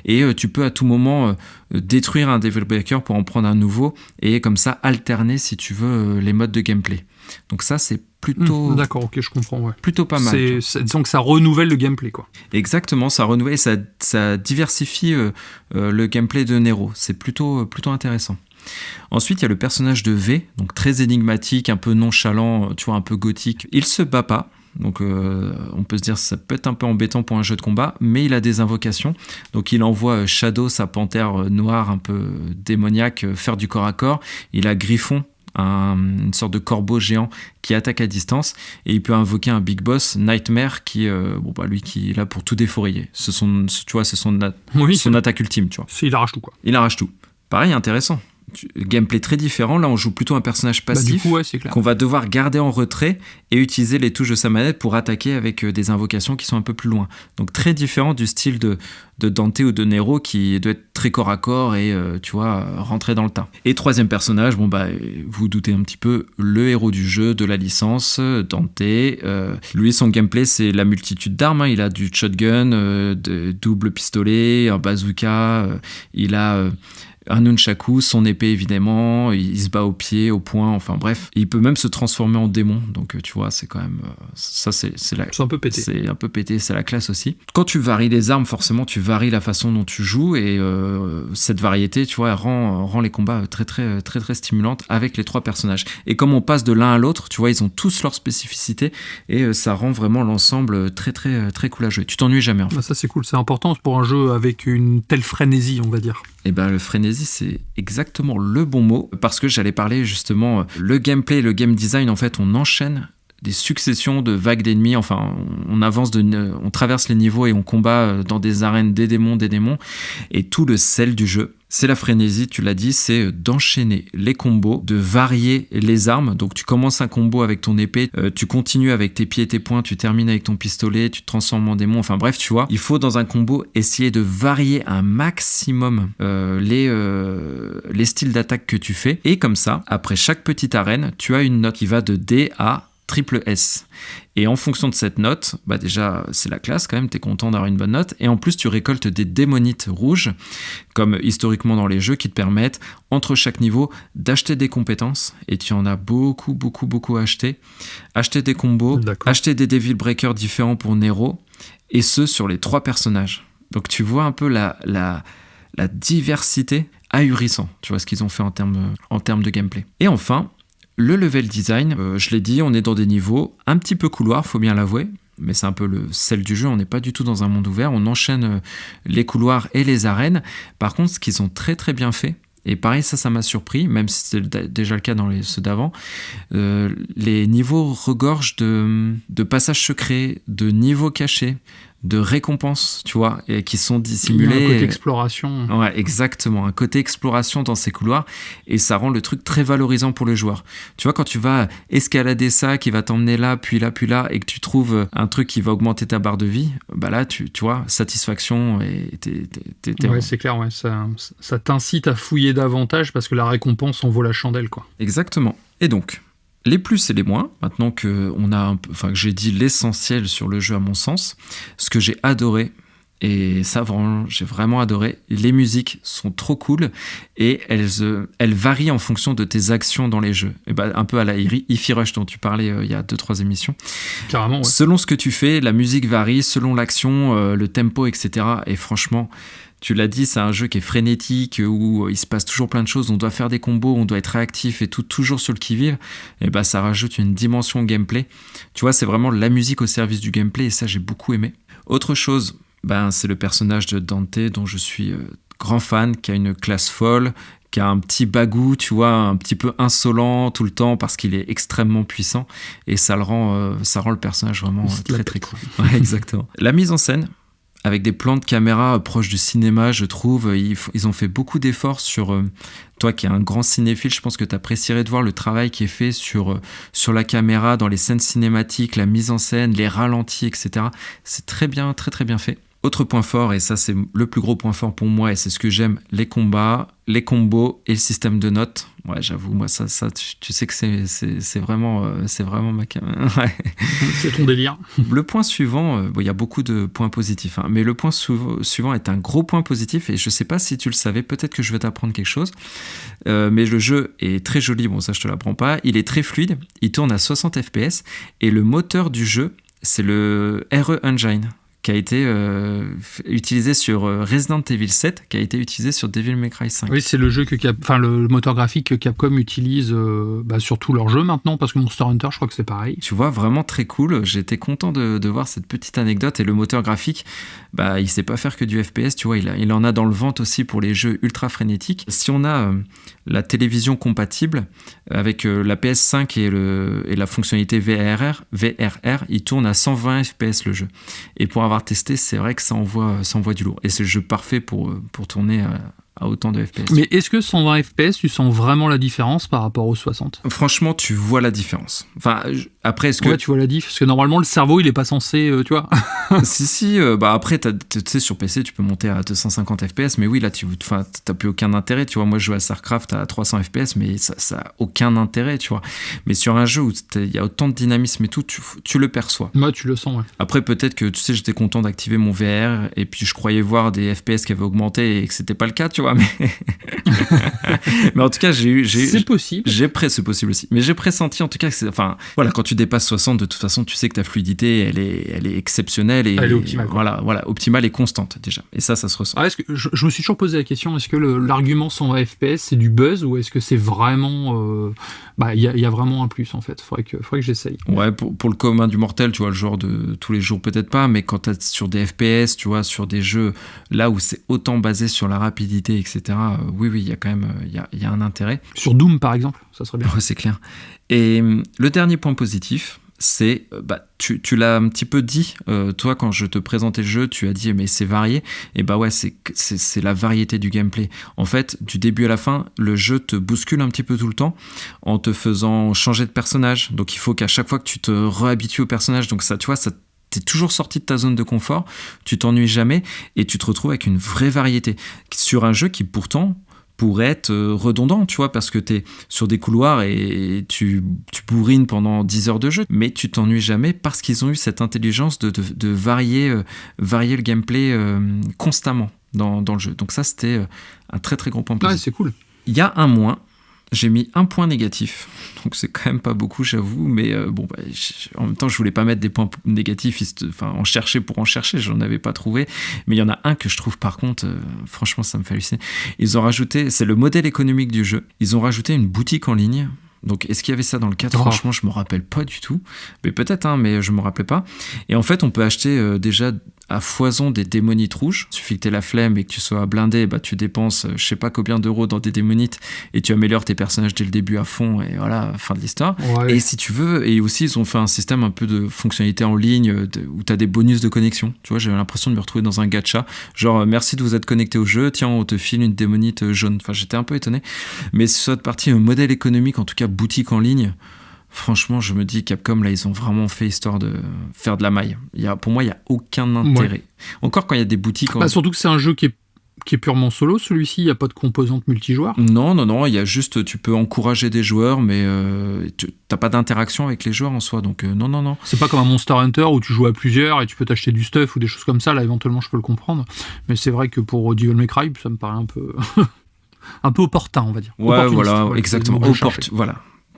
Et tu peux à tout moment détruire un Devil Breaker pour en prendre un nouveau et comme ça alterner, si tu veux, les modes de gameplay. Donc ça, c'est plutôt... D'accord, ok, je comprends. Ouais. Plutôt pas mal. Disons que ça renouvelle le gameplay, quoi. Exactement, ça renouvelle et ça diversifie le gameplay de Nero. C'est plutôt intéressant. Ensuite, il y a le personnage de V, donc très énigmatique, un peu nonchalant, tu vois, un peu gothique. Il se bat pas, donc on peut se dire que ça peut être un peu embêtant pour un jeu de combat, mais il a des invocations. Donc il envoie Shadow, sa panthère noire un peu démoniaque, faire du corps à corps. Il a Griffon, une sorte de corbeau géant qui attaque à distance, et il peut invoquer un big boss, Nightmare, qui lui qui est là pour tout défourailler. C'est son attaque ultime, tu vois. Il arrache tout, quoi. Il arrache tout. Pareil, intéressant. Gameplay très différent. Là, on joue plutôt un personnage passif c'est clair, qu'on va devoir garder en retrait et utiliser les touches de sa manette pour attaquer avec des invocations qui sont un peu plus loin. Donc très différent du style de Dante ou de Nero qui doit être très corps à corps et tu vois, rentrer dans le tas. Et 3e personnage, vous doutez un petit peu, le héros du jeu, de la licence, Dante. Lui, son gameplay, c'est la multitude d'armes. Il a du shotgun, de double pistolet, un bazooka, il a... un nunchaku, son épée évidemment, il se bat au pied, au poing, enfin bref. Il peut même se transformer en démon, donc tu vois, c'est quand même... ça, c'est un peu pété. C'est un peu pété, c'est la classe aussi. Quand tu varies les armes, forcément, tu varies la façon dont tu joues, et cette variété, tu vois, rend les combats très, très, très, très stimulantes avec les 3 personnages. Et comme on passe de l'un à l'autre, tu vois, ils ont tous leurs spécificités, et ça rend vraiment l'ensemble très, très, très cool à jouer. Tu t'ennuies jamais, en fait. Ça, c'est cool, c'est important pour un jeu avec une telle frénésie, on va dire. Et le frénésie, c'est exactement le bon mot, parce que j'allais parler justement, le gameplay, le game design, en fait, on enchaîne des successions de vagues d'ennemis, enfin, on traverse les niveaux et on combat dans des arènes des démons, et tout le sel du jeu, c'est la frénésie, tu l'as dit, c'est d'enchaîner les combos, de varier les armes. Donc tu commences un combo avec ton épée, tu continues avec tes pieds et tes poings, tu termines avec ton pistolet, tu te transformes en démon, enfin bref, tu vois, il faut dans un combo essayer de varier un maximum les styles d'attaque que tu fais, et comme ça, après chaque petite arène, tu as une note qui va de D à triple S. Et en fonction de cette note, déjà c'est la classe quand même, t'es content d'avoir une bonne note, et en plus tu récoltes des démonites rouges, comme historiquement dans les jeux, qui te permettent, entre chaque niveau, d'acheter des compétences, et tu en as beaucoup à acheter des combos, acheter des Devil Breakers différents pour Nero, et ce sur les 3 personnages. Donc tu vois un peu la diversité, ahurissant, tu vois ce qu'ils ont fait en termes de gameplay. Et enfin, le level design, je l'ai dit, on est dans des niveaux un petit peu couloir, faut bien l'avouer, mais c'est un peu le sel du jeu, on n'est pas du tout dans un monde ouvert, on enchaîne les couloirs et les arènes. Par contre, ce qu'ils ont très très bien fait, et pareil, ça m'a surpris, même si c'était déjà le cas dans ceux d'avant, les niveaux regorgent de passages secrets, de niveaux cachés, de récompenses, tu vois, et qui sont dissimulées. Il y a un côté exploration. Ouais, exactement, un côté exploration dans ces couloirs, et ça rend le truc très valorisant pour le joueur. Tu vois, quand tu vas escalader ça, qui va t'emmener là, puis là, et que tu trouves un truc qui va augmenter ta barre de vie, bah là, tu vois, satisfaction, et ouais, c'est clair, ouais, ça t'incite à fouiller davantage parce que la récompense en vaut la chandelle, quoi. Exactement. Et donc, les plus et les moins, maintenant que que j'ai dit l'essentiel sur le jeu à mon sens, ce que j'ai adoré, et ça vraiment, j'ai vraiment adoré, les musiques sont trop cool et elles varient en fonction de tes actions dans les jeux. Et bah, un peu à la Hi-Fi Rush dont tu parlais il y a 2-3 émissions. Carrément, ouais. Selon ce que tu fais, la musique varie, selon l'action, le tempo, etc. Et franchement, tu l'as dit, c'est un jeu qui est frénétique, où il se passe toujours plein de choses, on doit faire des combos, on doit être réactif et tout, toujours sur le qui-vive, et bah ça rajoute une dimension gameplay. Tu vois, c'est vraiment la musique au service du gameplay, et ça j'ai beaucoup aimé. Autre chose, c'est le personnage de Dante, dont je suis grand fan, qui a une classe folle, qui a un petit bagou, tu vois, un petit peu insolent tout le temps, parce qu'il est extrêmement puissant, et ça rend le personnage vraiment très très cool. Ouais, exactement. La mise en scène, avec des plans de caméra proches du cinéma, je trouve. Ils ont fait beaucoup d'efforts sur... toi qui es un grand cinéphile, je pense que tu apprécierais de voir le travail qui est fait sur la caméra, dans les scènes cinématiques, la mise en scène, les ralentis, etc. C'est très bien fait. Autre point fort, et ça c'est le plus gros point fort pour moi, et c'est ce que j'aime, les combats, les combos et le système de notes. Ouais, j'avoue, moi ça tu sais que c'est vraiment ma ouais. C'est ton délire. Le point suivant, il y a beaucoup de points positifs, hein, mais le point suivant est un gros point positif, et je sais pas si tu le savais, peut-être que je vais t'apprendre quelque chose, mais le jeu est très joli, bon ça je te l'apprends pas, il est très fluide, il tourne à 60 fps, et le moteur du jeu, c'est le RE Engine, qui a été utilisé sur Resident Evil 7, qui a été utilisé sur Devil May Cry 5. Oui, c'est le jeu le moteur graphique que Capcom utilise sur tous leurs jeux maintenant, parce que Monster Hunter, je crois que c'est pareil. Tu vois, vraiment très cool. J'étais content de voir cette petite anecdote, et le moteur graphique, il sait pas faire que du FPS, tu vois, il en a dans le ventre aussi pour les jeux ultra frénétiques. Si on a la télévision compatible avec la PS5 et la fonctionnalité VRR, il tourne à 120 FPS le jeu. Et pour avoir testé, c'est vrai que ça envoie du lourd. Et c'est le jeu parfait pour tourner à autant de FPS. Mais est-ce que 120 FPS, tu sens vraiment la différence par rapport aux 60 ? Franchement, tu vois la différence. Enfin, après, est-ce que... Ouais, tu vois la diff, parce que normalement, le cerveau, il est pas censé, tu vois. Si, après, tu sais, sur PC, tu peux monter à 250 FPS, mais oui, là, t'as plus aucun intérêt, tu vois. Moi, je joue à StarCraft à 300 FPS, mais ça a aucun intérêt, tu vois. Mais sur un jeu où il y a autant de dynamisme et tout, tu le perçois. Ouais, tu le sens, ouais. Après, peut-être que, tu sais, j'étais content d'activer mon VR, et puis je croyais voir des FPS qui avaient augmenté et que c'était pas le cas, tu vois. Mais en tout cas, c'est possible. C'est possible aussi. Mais j'ai pressenti en tout cas que quand tu dépasses 60, de toute façon, tu sais que ta fluidité, elle est exceptionnelle, et elle est optimale. Voilà, optimale et constante déjà. Et ça se ressent. Est-ce que je me suis toujours posé la question, est-ce que l'argument 120 FPS c'est du buzz, ou est-ce que c'est vraiment il y a vraiment un plus en fait. Faudrait que j'essaye. Ouais, pour le commun du mortel, tu vois, le genre de tous les jours peut-être pas, mais quand t'es sur des FPS, tu vois, sur des jeux là où c'est autant basé sur la rapidité, etc. Oui, il y a quand même il y a un intérêt. Sur Doom par exemple, ça serait bien. Ouais, c'est clair. Et le dernier point positif, c'est, tu l'as un petit peu dit, toi, quand je te présentais le jeu, tu as dit, mais c'est varié. Et ouais, c'est la variété du gameplay. En fait, du début à la fin, le jeu te bouscule un petit peu tout le temps, en te faisant changer de personnage. Donc, il faut qu'à chaque fois que tu te réhabitues au personnage, donc ça, tu vois, ça t'es toujours sorti de ta zone de confort, tu t'ennuies jamais, et tu te retrouves avec une vraie variété. Sur un jeu qui, pourtant, pourrait être redondant, tu vois, parce que t'es sur des couloirs et tu bourrines pendant 10 heures de jeu, mais tu t'ennuies jamais parce qu'ils ont eu cette intelligence de varier le gameplay constamment dans le jeu. Donc ça, c'était un très très gros point positif. Ouais, c'est cool. Il y a un moins. J'ai mis un point négatif, donc c'est quand même pas beaucoup, j'avoue, mais en même temps, je voulais pas mettre des points négatifs, en chercher pour en chercher, j'en avais pas trouvé, mais il y en a un que je trouve par contre, franchement, ça me fait halluciner. Ils ont rajouté, c'est le modèle économique du jeu, ils ont rajouté une boutique en ligne. Donc, est-ce qu'il y avait ça dans le 4 ? Franchement, je me rappelle pas du tout. Mais peut-être, mais je me rappelais pas. Et en fait, on peut acheter déjà à foison des démonites rouges. Il suffit que tu aies la flemme et que tu sois blindé, tu dépenses je sais pas combien d'euros dans des démonites et tu améliores tes personnages dès le début à fond et voilà, fin de l'histoire. Ouais. Et si tu veux, et aussi ils ont fait un système un peu de fonctionnalité en ligne où tu as des bonus de connexion. Tu vois, j'avais l'impression de me retrouver dans un gacha. Genre, merci de vous être connecté au jeu, tiens, on te file une démonite jaune. Enfin, j'étais un peu étonné. Mais sur cette partie modèle économique, en tout cas boutique en ligne, franchement, je me dis Capcom, là, ils ont vraiment fait histoire de faire de la maille. Pour moi, il n'y a aucun intérêt. Ouais. Encore quand il y a des boutiques... Surtout que c'est un jeu qui est purement solo, celui-ci, il n'y a pas de composante multijoueur. Non, il y a juste, tu peux encourager des joueurs, mais tu n'as pas d'interaction avec les joueurs en soi, donc non. C'est pas comme un Monster Hunter où tu joues à plusieurs et tu peux t'acheter du stuff ou des choses comme ça, là, éventuellement, je peux le comprendre. Mais c'est vrai que pour Devil May Cry, ça me paraît un peu... un peu opportun, on va dire. Ouais, voilà, exactement. Voilà.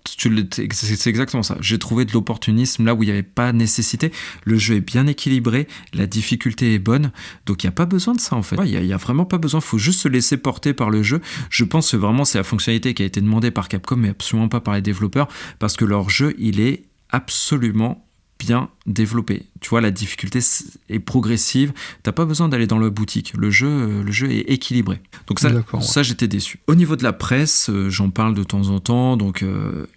C'est exactement ça. J'ai trouvé de l'opportunisme là où il n'y avait pas nécessité. Le jeu est bien équilibré, la difficulté est bonne, donc il n'y a pas besoin de ça en fait. Il n'y a vraiment pas besoin, il faut juste se laisser porter par le jeu. Je pense que vraiment c'est la fonctionnalité qui a été demandée par Capcom, mais absolument pas par les développeurs, parce que leur jeu, il est absolument bien développé. Tu vois, la difficulté est progressive. T'as pas besoin d'aller dans la boutique. Le jeu est équilibré. Donc ça, j'étais déçu. Au niveau de la presse, j'en parle de temps en temps. Donc,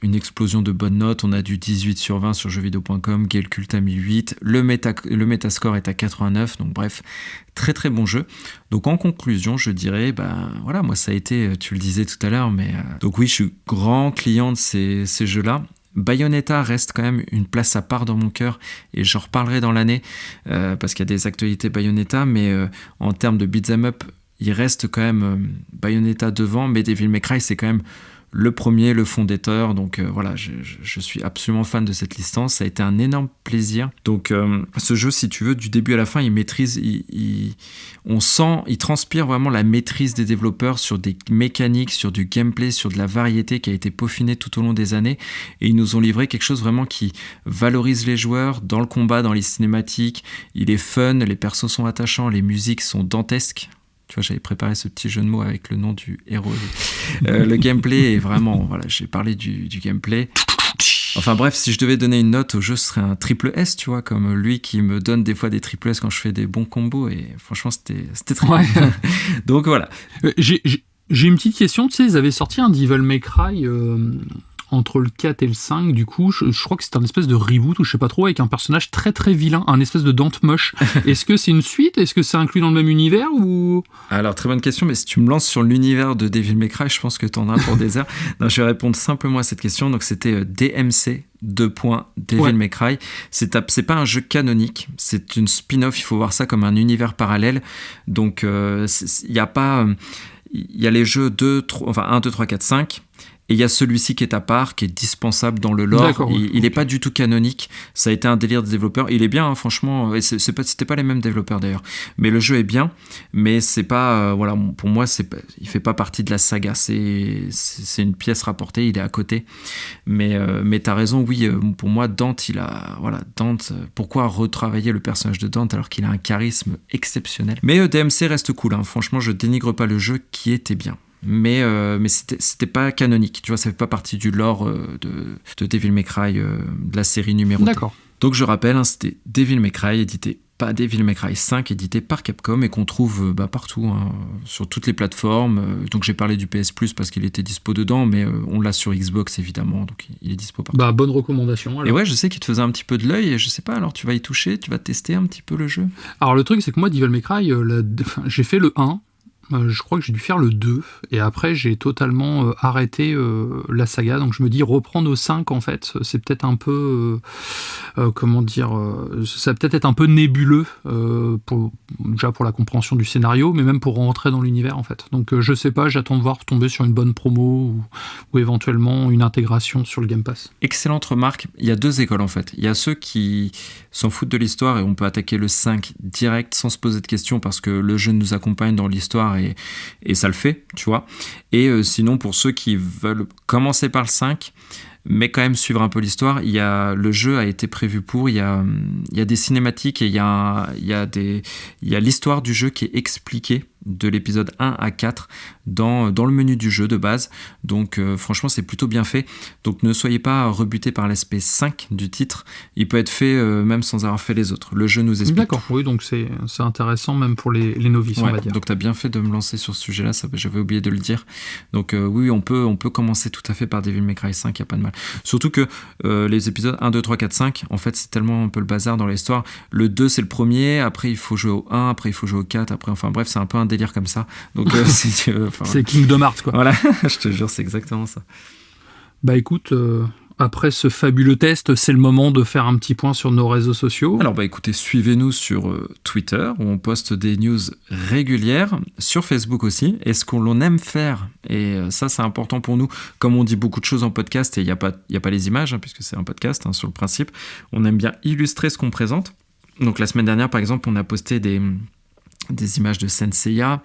une explosion de bonnes notes. On a du 18 sur 20 sur jeuxvideo.com. Gamecult a mis 8. Le Metascore est à 89. Donc, bref, très très bon jeu. Donc, en conclusion, je dirais, voilà, moi, ça a été, tu le disais tout à l'heure, mais donc oui, je suis grand client de ces jeux-là. Bayonetta reste quand même une place à part dans mon cœur et j'en reparlerai dans l'année parce qu'il y a des actualités Bayonetta, mais en termes de beat'em up, il reste quand même Bayonetta devant, mais Devil May Cry c'est quand même le premier, le fondateur, donc voilà, je suis absolument fan de cette licence, ça a été un énorme plaisir. Donc ce jeu, si tu veux, du début à la fin, il maîtrise, on sent, il transpire vraiment la maîtrise des développeurs sur des mécaniques, sur du gameplay, sur de la variété qui a été peaufinée tout au long des années, et ils nous ont livré quelque chose vraiment qui valorise les joueurs dans le combat, dans les cinématiques, il est fun, les persos sont attachants, les musiques sont dantesques. Tu vois, j'avais préparé ce petit jeu de mots avec le nom du héros. Le gameplay est vraiment... Voilà, j'ai parlé du gameplay. Enfin bref, si je devais donner une note au jeu, ce serait un triple S, tu vois, comme lui qui me donne des fois des triple S quand je fais des bons combos. Et franchement, c'était très bien. Donc voilà. J'ai une petite question. Tu sais, ils avaient sorti un Devil May Cry... entre le 4 et le 5, du coup, je crois que c'est un espèce de reboot ou je sais pas trop, avec un personnage très très vilain, un espèce de Dante moche. Est-ce que c'est une suite? Est-ce que c'est inclus dans le même univers ou... Alors, très bonne question, mais si tu me lances sur l'univers de Devil May Cry, je pense que t'en as pour des heures. Non, je vais répondre simplement à cette question. Donc, c'était DMC, Devil May Cry. C'est pas un jeu canonique, c'est une spin-off, il faut voir ça comme un univers parallèle. Donc, il y a pas... Il y a les jeux 1, 2, 3, 4, 5... Et il y a celui-ci qui est à part, qui est dispensable dans le lore. Il n'est pas du tout canonique. Ça a été un délire des développeurs. Il est bien, hein, franchement. Et c'était pas les mêmes développeurs d'ailleurs. Mais le jeu est bien. Mais c'est pas, voilà, pour moi, il fait pas partie de la saga. C'est une pièce rapportée. Il est à côté. Mais t'as raison. Oui, pour moi, Dante, Dante. Pourquoi retravailler le personnage de Dante alors qu'il a un charisme exceptionnel? Mais DMC reste cool. Hein. Franchement, je dénigre pas le jeu qui était bien. Mais c'était pas canonique, tu vois, ça fait pas partie du lore de Devil May Cry, de la série numérotée. D'accord. Donc je rappelle, hein, c'était Devil May Cry, pas Devil May Cry 5, édité par Capcom et qu'on trouve partout, hein, sur toutes les plateformes. Donc j'ai parlé du PS Plus parce qu'il était dispo dedans, mais on l'a sur Xbox évidemment, donc il est dispo partout. Bonne recommandation. Alors. Et ouais, je sais qu'il te faisait un petit peu de l'œil, et je sais pas, alors tu vas y toucher, tu vas tester un petit peu le jeu. Alors le truc, c'est que moi, Devil May Cry, j'ai fait le 1. Je crois que j'ai dû faire le 2 et après j'ai totalement arrêté la saga, donc je me dis reprendre au 5 en fait c'est peut-être un peu comment dire, ça va peut-être être un peu nébuleux déjà pour la compréhension du scénario, mais même pour rentrer dans l'univers en fait, donc je sais pas, j'attends de voir tomber sur une bonne promo ou éventuellement une intégration sur le Game Pass. Excellente remarque, il y a deux écoles en fait. Il y a ceux qui s'en foutent de l'histoire et on peut attaquer le 5 direct sans se poser de questions parce que le jeu nous accompagne dans l'histoire et ça le fait, tu vois. Et sinon, pour ceux qui veulent commencer par le 5, mais quand même suivre un peu l'histoire, le jeu a été prévu pour, il y a des cinématiques et il y a l'histoire du jeu qui est expliquée de l'épisode 1 à 4 dans le menu du jeu de base. Donc franchement, c'est plutôt bien fait. Donc ne soyez pas rebutés par l'aspect 5 du titre. Il peut être fait même sans avoir fait les autres. Le jeu nous explique. D'accord, oui, donc c'est intéressant même pour les novices, on va dire. Donc tu as bien fait de me lancer sur ce sujet-là, j'avais oublié de le dire. Donc oui, on peut commencer tout à fait par Devil May Cry 5, il n'y a pas de mal. Surtout que les épisodes 1, 2, 3, 4, 5, en fait, c'est tellement un peu le bazar dans l'histoire. Le 2, c'est le premier, après il faut jouer au 1, après il faut jouer au 4, après, enfin bref, c'est un peu un délire comme ça. Donc c'est Kingdom Hearts, quoi. Voilà, je te jure, c'est exactement ça. Bah écoute, après ce fabuleux test, c'est le moment de faire un petit point sur nos réseaux sociaux. Alors écoutez, suivez-nous sur Twitter, où on poste des news régulières, sur Facebook aussi, et ce qu'on aime faire, et ça c'est important pour nous, comme on dit beaucoup de choses en podcast, et il n'y a pas les images, puisque c'est un podcast, sur le principe, on aime bien illustrer ce qu'on présente. Donc la semaine dernière, par exemple, on a posté des images de Senseiya,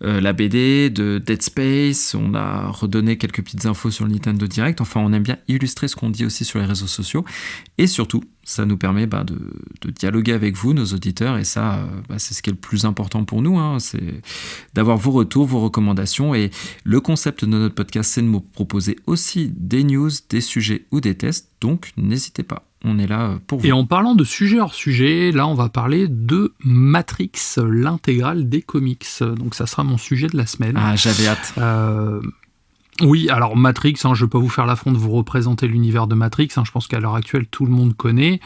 la BD, de Dead Space, on a redonné quelques petites infos sur le Nintendo Direct, enfin on aime bien illustrer ce qu'on dit aussi sur les réseaux sociaux, et surtout, ça nous permet de dialoguer avec vous, nos auditeurs, et ça, c'est ce qui est le plus important pour nous, c'est d'avoir vos retours, vos recommandations, et le concept de notre podcast, c'est de nous proposer aussi des news, des sujets ou des tests, donc n'hésitez pas. On est là pour vous. Et en parlant de sujet hors sujet, là on va parler de Matrix, l'intégrale des comics. Donc ça sera mon sujet de la semaine. Ah, j'avais hâte. Oui, alors Matrix, je ne vais pas vous faire l'affront de vous représenter l'univers de Matrix, je pense qu'à l'heure actuelle tout le monde connaît,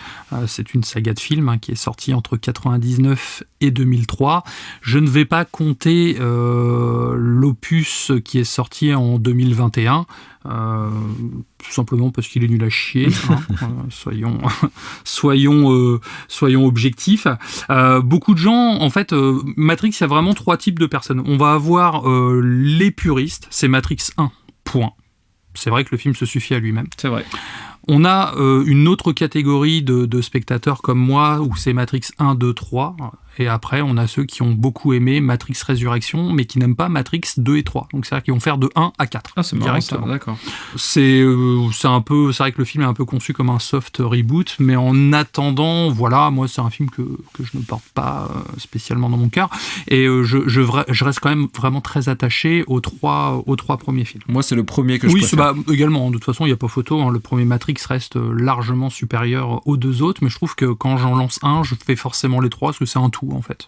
c'est une saga de films qui est sortie entre 1999 et 2003. Je ne vais pas compter l'opus qui est sorti en 2021, tout simplement parce qu'il est nul à chier, soyons objectifs. Beaucoup de gens, en fait, Matrix, il y a vraiment 3 types de personnes. On va avoir les puristes, c'est Matrix 1, point. C'est vrai que le film se suffit à lui-même. C'est vrai. On a une autre catégorie de spectateurs comme moi, où c'est Matrix 1, 2, 3. Et après, on a ceux qui ont beaucoup aimé Matrix Résurrection, mais qui n'aiment pas Matrix 2 et 3. Donc, c'est-à-dire qu'ils vont faire de 1 à 4. Ah, c'est marrant, ça, d'accord. C'est vrai que le film est un peu conçu comme un soft reboot, mais en attendant, voilà, moi, c'est un film que je ne porte pas spécialement dans mon cœur. Et je reste quand même vraiment très attaché aux trois premiers films. Moi, c'est le premier que je préfère. Oui, également. De toute façon, il n'y a pas photo. Le premier Matrix reste largement supérieur aux 2 autres, mais je trouve que quand j'en lance un, je fais forcément les 3, parce que c'est un tout. En fait,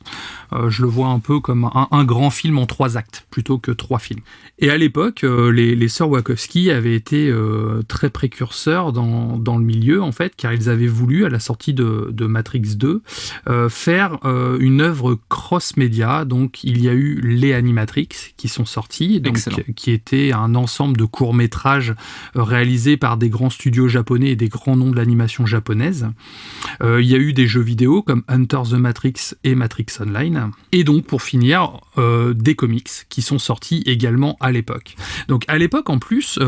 je le vois un peu comme un grand film en 3 actes plutôt que 3 films. Et à l'époque, les sœurs Wachowski avaient été très précurseurs dans le milieu, en fait, car ils avaient voulu, à la sortie de Matrix 2, faire une œuvre cross-média. Donc, il y a eu les Animatrix qui sont sortis, donc, qui étaient un ensemble de courts-métrages réalisés par des grands studios japonais et des grands noms de l'animation japonaise. Il y a eu des jeux vidéo comme Enter the Matrix et Matrix Online. Et donc, pour finir, des comics qui sont sortis également à l'époque. Donc, à l'époque, en plus,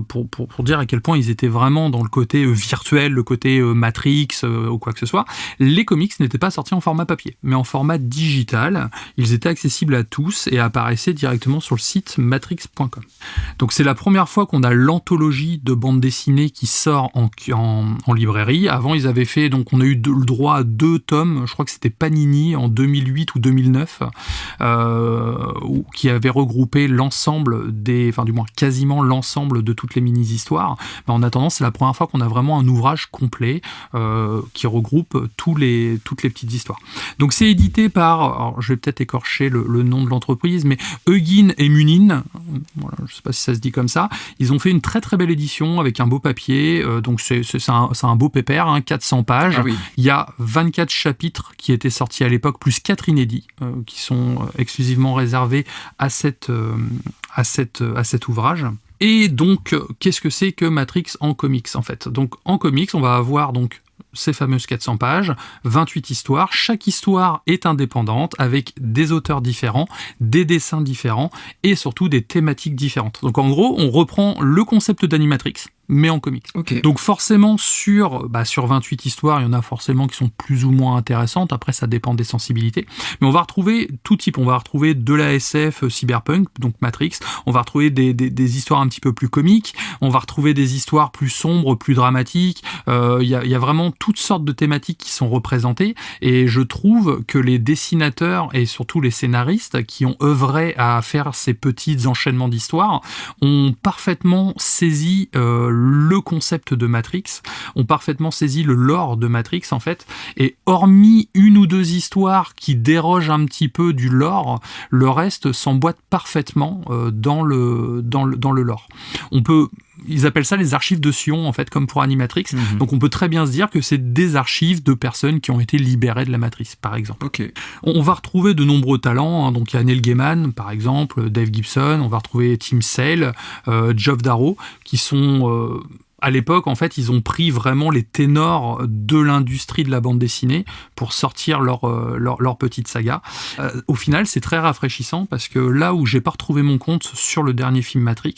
pour dire à quel point ils étaient vraiment dans le côté virtuel, le côté Matrix ou quoi que ce soit, les comics n'étaient pas sortis en format papier, mais en format digital. Ils étaient accessibles à tous et apparaissaient directement sur le site matrix.com. Donc, c'est la première fois qu'on a l'anthologie de bande dessinée qui sort en librairie. Avant, ils avaient fait, donc on a eu le droit à 2 tomes, je crois que c'était Panini en 2008 ou 2009, qui avait regroupé l'ensemble du moins quasiment l'ensemble de toutes les mini-histoires. Mais en attendant, c'est la première fois qu'on a vraiment un ouvrage complet qui regroupe toutes les petites histoires. Donc c'est édité par, alors je vais peut-être écorcher le nom de l'entreprise, mais Eugene et Munin, voilà, je ne sais pas si ça se dit comme ça, ils ont fait une très très belle édition avec un beau papier, donc c'est un beau pépère, 400 pages. Ah oui. Il y a 24 chapitres qui étaient sortis à l'époque, plus 4 inédits, qui sont exclusivement réservés à cet ouvrage. Et donc, qu'est-ce que c'est que Matrix en comics, en fait ? Donc, en comics, on va avoir donc ces fameuses 400 pages, 28 histoires. Chaque histoire est indépendante, avec des auteurs différents, des dessins différents, et surtout des thématiques différentes. Donc, en gros, on reprend le concept d'Animatrix, mais en comics. Okay. Donc forcément, sur 28 histoires, il y en a forcément qui sont plus ou moins intéressantes. Après, ça dépend des sensibilités. Mais on va retrouver tout type. On va retrouver de la SF cyberpunk, donc Matrix. On va retrouver des histoires un petit peu plus comiques. On va retrouver des histoires plus sombres, plus dramatiques. Il y a vraiment toutes sortes de thématiques qui sont représentées. Et je trouve que les dessinateurs et surtout les scénaristes qui ont œuvré à faire ces petits enchaînements d'histoires ont parfaitement saisi le concept de Matrix, ont parfaitement saisi le lore de Matrix en fait, et hormis une ou deux histoires qui dérogent un petit peu du lore, le reste s'emboîte parfaitement dans le lore. Ils appellent ça les archives de Sion, en fait, comme pour Animatrix. Mm-hmm. Donc on peut très bien se dire que c'est des archives de personnes qui ont été libérées de la matrice, par exemple. Okay. On va retrouver de nombreux talents, hein. Donc il y a Neil Gaiman, par exemple, Dave Gibson, on va retrouver Tim Sale, Geoff Darrow, qui sont... à l'époque, en fait, ils ont pris vraiment les ténors de l'industrie de la bande dessinée pour sortir leur petite saga. Au final, c'est très rafraîchissant parce que là où j'ai pas retrouvé mon compte sur le dernier film Matrix,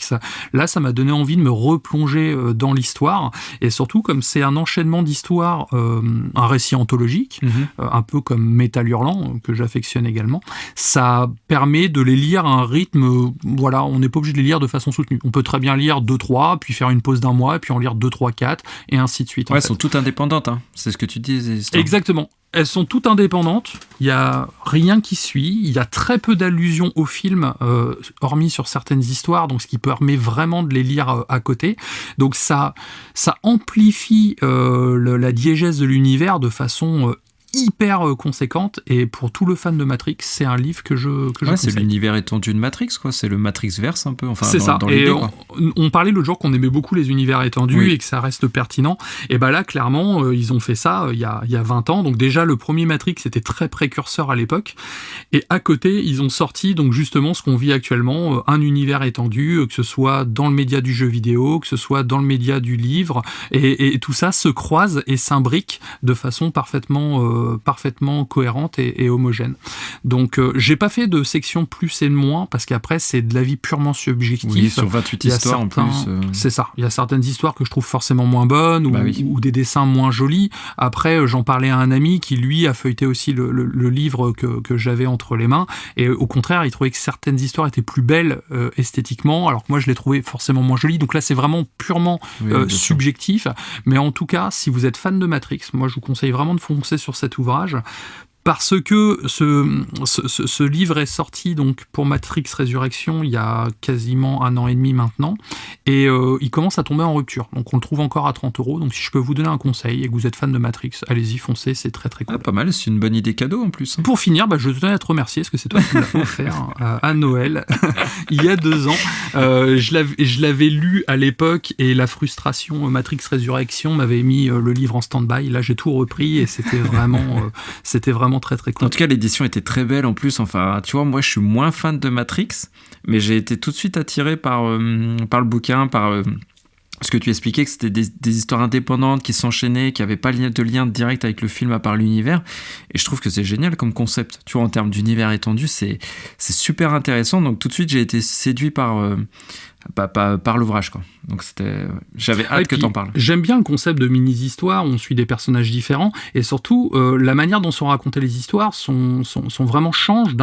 là, ça m'a donné envie de me replonger dans l'histoire. Et surtout, comme c'est un enchaînement d'histoires, un récit anthologique, un peu comme Métal Hurlant, que j'affectionne également, ça permet de les lire à un rythme, voilà, on n'est pas obligé de les lire de façon soutenue. On peut très bien lire 2-3, puis faire une pause d'un mois, puis en lire 2, 3, 4, et ainsi de suite. Ouais, elles sont toutes indépendantes, hein. C'est ce que tu disais. Exactement. Elles sont toutes indépendantes, il n'y a rien qui suit, il y a très peu d'allusions au film, hormis sur certaines histoires, donc ce qui permet vraiment de les lire à côté. Donc ça amplifie la diégèse de l'univers de façon... hyper conséquente, et pour tout le fan de Matrix, c'est un livre que je conseille. C'est l'univers étendu de Matrix, quoi. C'est le Matrixverse un peu, enfin, c'est ça. Dans et l'idée, quoi. On parlait l'autre jour qu'on aimait beaucoup les univers étendus et que ça reste pertinent. Et ben là, clairement, ils ont fait ça il y a 20 ans. Donc déjà, le premier Matrix était très précurseur à l'époque. Et à côté, ils ont sorti donc justement ce qu'on vit actuellement, un univers étendu, que ce soit dans le média du jeu vidéo, que ce soit dans le média du livre, et tout ça se croise et s'imbrique de façon parfaitement cohérente et homogène. Donc j'ai pas fait de section plus et de moins, parce qu'après c'est de l'avis purement subjectif. Oui, sur 28 histoires en plus. C'est ça. Il y a certaines histoires que je trouve forcément moins bonnes, ou des dessins moins jolis. Après, j'en parlais à un ami qui lui a feuilleté aussi le livre que j'avais entre les mains, et au contraire il trouvait que certaines histoires étaient plus belles esthétiquement, alors que moi je les trouvais forcément moins jolies. Donc là c'est vraiment purement subjectif. Mais en tout cas, si vous êtes fan de Matrix, moi je vous conseille vraiment de foncer sur cet ouvrage. Parce que ce livre est sorti donc pour Matrix Résurrection il y a quasiment 1 an et demi maintenant, et il commence à tomber en rupture. Donc on le trouve encore à 30€. Donc si je peux vous donner un conseil et que vous êtes fan de Matrix, allez-y, foncez, c'est très très cool. Pas mal, c'est une bonne idée cadeau en plus. Pour finir, je tenais à te remercier parce que c'est toi qui me l'as offert à Noël il y a 2 ans. Je l'avais lu à l'époque, et la frustration Matrix Résurrection m'avait mis le livre en stand-by. Là j'ai tout repris et c'était vraiment très très cool. En tout cas, l'édition était très belle en plus. Enfin, tu vois, moi je suis moins fan de Matrix, mais j'ai été tout de suite attiré par le bouquin, par ce que tu expliquais, que c'était des histoires indépendantes qui s'enchaînaient, qui n'avaient pas de lien direct avec le film à part l'univers. Et je trouve que c'est génial comme concept. Tu vois, en termes d'univers étendu, c'est super intéressant. Donc tout de suite, j'ai été séduit par l'ouvrage, quoi. Donc j'avais hâte que t'en parles. J'aime bien le concept de mini-histoires où on suit des personnages différents, et surtout la manière dont sont racontées les histoires sont vraiment changent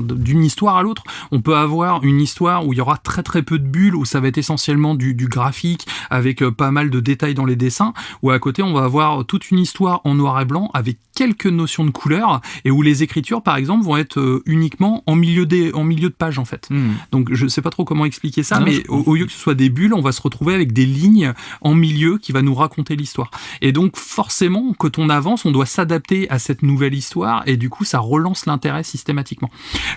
d'une histoire à l'autre. On peut avoir une histoire où il y aura très très peu de bulles, où ça va être essentiellement du graphique avec pas mal de détails dans les dessins, ou à côté on va avoir toute une histoire en noir et blanc avec quelques notions de couleur, et où les écritures par exemple vont être uniquement en milieu de page en fait. Donc je sais pas trop comment expliquer ça, mais au lieu que ce soit des bulles, on va se retrouver avec des lignes en milieu qui va nous raconter l'histoire. Et donc forcément, quand on avance, on doit s'adapter à cette nouvelle histoire, et du coup ça relance l'intérêt systématiquement.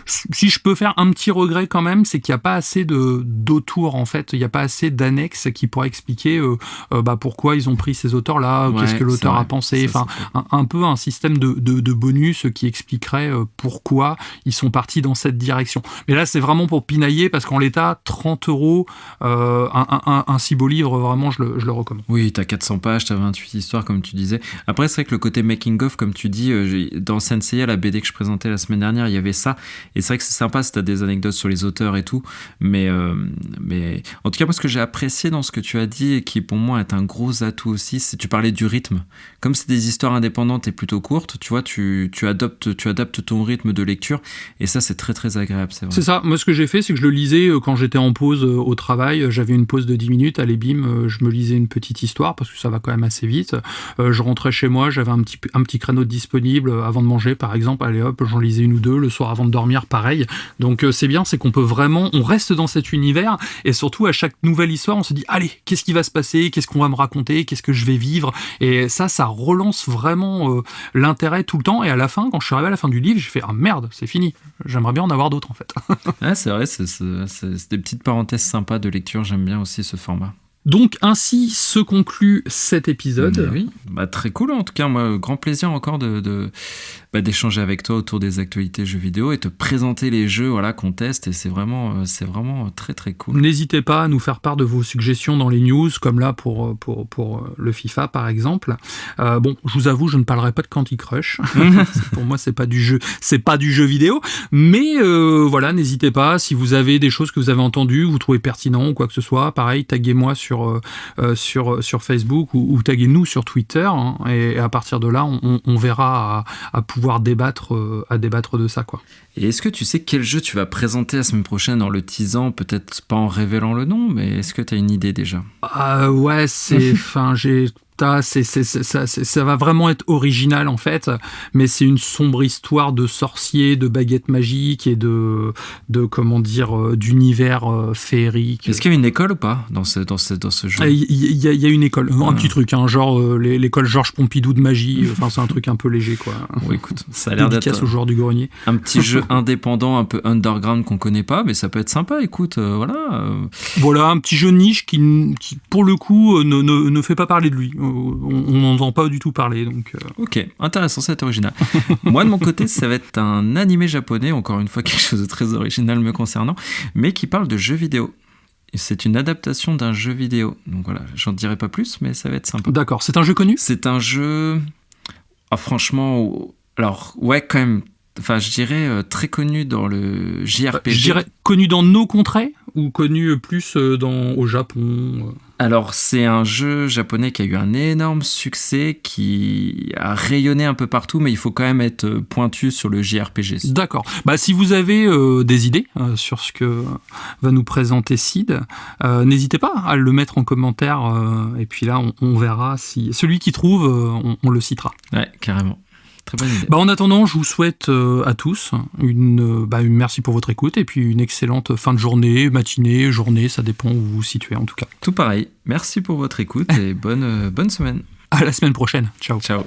Si je peux faire un petit regret quand même, c'est qu'il n'y a pas assez d'autours en fait, il n'y a pas assez d'annexes qui pourraient expliquer pourquoi ils ont pris ces auteurs-là, qu'est-ce que l'auteur a pensé, un peu un système de bonus qui expliquerait pourquoi ils sont partis dans cette direction. Mais là c'est vraiment pour pinailler, parce qu'en l'état, 30€ €, un si beau livre, vraiment, je le recommande. Oui, t'as 400 pages, t'as 28 histoires, comme tu disais. Après, c'est vrai que le côté making-of, comme tu dis, dans Senseiya, la BD que je présentais la semaine dernière, il y avait ça. Et c'est vrai que c'est sympa si t'as des anecdotes sur les auteurs et tout. Mais en tout cas, moi, ce que j'ai apprécié dans ce que tu as dit, et qui pour moi est un gros atout aussi, c'est tu parlais du rythme. Comme c'est des histoires indépendantes et plutôt courtes, tu vois, tu adaptes ton rythme de lecture. Et ça, c'est très, très agréable, c'est vrai. C'est ça. Moi, ce que j'ai fait, c'est que je le lisais quand j'étais en pause au travail. J'avais une pause de 10 minutes. Allez, bim, je me lisais une petite histoire parce que ça va quand même assez vite. Je rentrais chez moi, j'avais un petit créneau disponible avant de manger, par exemple. Allez hop, j'en lisais une ou deux. Le soir avant de dormir, pareil. Donc c'est bien, c'est qu'on peut vraiment, on reste dans cet univers et surtout à chaque nouvelle histoire, on se dit allez, qu'est-ce qui va se passer, qu'est-ce qu'on va me raconter, qu'est-ce que je vais vivre. Et ça relance vraiment l'intérêt tout le temps. Et à la fin, quand je suis arrivé à la fin du livre, j'ai fait ah merde, c'est fini. J'aimerais bien en avoir d'autres en fait. Ah, c'est vrai, c'est des petites parenthèses sympas de lecture. J'aime bien aussi ce format. Donc ainsi se conclut cet épisode. Oui, très cool en tout cas, moi, grand plaisir encore d'échanger avec toi autour des actualités jeux vidéo et te présenter les jeux qu'on teste, et c'est vraiment très très cool. N'hésitez pas à nous faire part de vos suggestions dans les news, comme là pour le FIFA par exemple. Bon, je vous avoue, je ne parlerai pas de Candy Crush. Pour moi, c'est pas du jeu vidéo, mais voilà, n'hésitez pas, si vous avez des choses que vous avez entendues, vous trouvez pertinent ou quoi que ce soit, pareil, taguez-moi sur Facebook ou taguez-nous sur Twitter, hein, et à partir de là, on verra à pouvoir débattre de ça, quoi. Et est-ce que tu sais quel jeu tu vas présenter la semaine prochaine en le teasant, peut-être pas en révélant le nom, mais est-ce que tu as une idée déjà ? Ouais, ça va vraiment être original en fait, mais c'est une sombre histoire de sorciers, de baguettes magiques et de comment dire, d'univers féerique. Est-ce qu'il y a une école ou pas dans ce jeu ? Il y a une école, un petit truc, hein, genre l'école Georges Pompidou de magie. Enfin, c'est un truc un peu léger, quoi. Bon, écoute, ça a l'air d'être au joueur du grenier. Un petit jeu indépendant, un peu underground qu'on connaît pas, mais ça peut être sympa. Écoute, voilà. Voilà, un petit jeu niche qui pour le coup ne fait pas parler de lui. On n'entend pas du tout parler, donc. Ok, intéressant, c'est original. Moi de mon côté, ça va être un animé japonais, encore une fois quelque chose de très original me concernant, mais qui parle de jeux vidéo. Et c'est une adaptation d'un jeu vidéo. Donc voilà, j'en dirai pas plus, mais ça va être sympa. D'accord, c'est un jeu connu ? C'est un jeu, franchement, alors ouais, quand même. Enfin, je dirais très connu dans le JRPG. Je dirais connu dans nos contrées ou connu plus au Japon. Alors, c'est un jeu japonais qui a eu un énorme succès, qui a rayonné un peu partout, mais il faut quand même être pointu sur le JRPG. D'accord. Si vous avez des idées sur ce que va nous présenter Sid, n'hésitez pas à le mettre en commentaire, et puis là, on verra si celui qui trouve, on le citera. Ouais, carrément. Très bonne idée. En attendant, je vous souhaite à tous une merci pour votre écoute et puis une excellente fin de journée, matinée, journée, ça dépend où vous vous situez en tout cas. Tout pareil. Merci pour votre écoute et bonne semaine. À la semaine prochaine. Ciao. Ciao.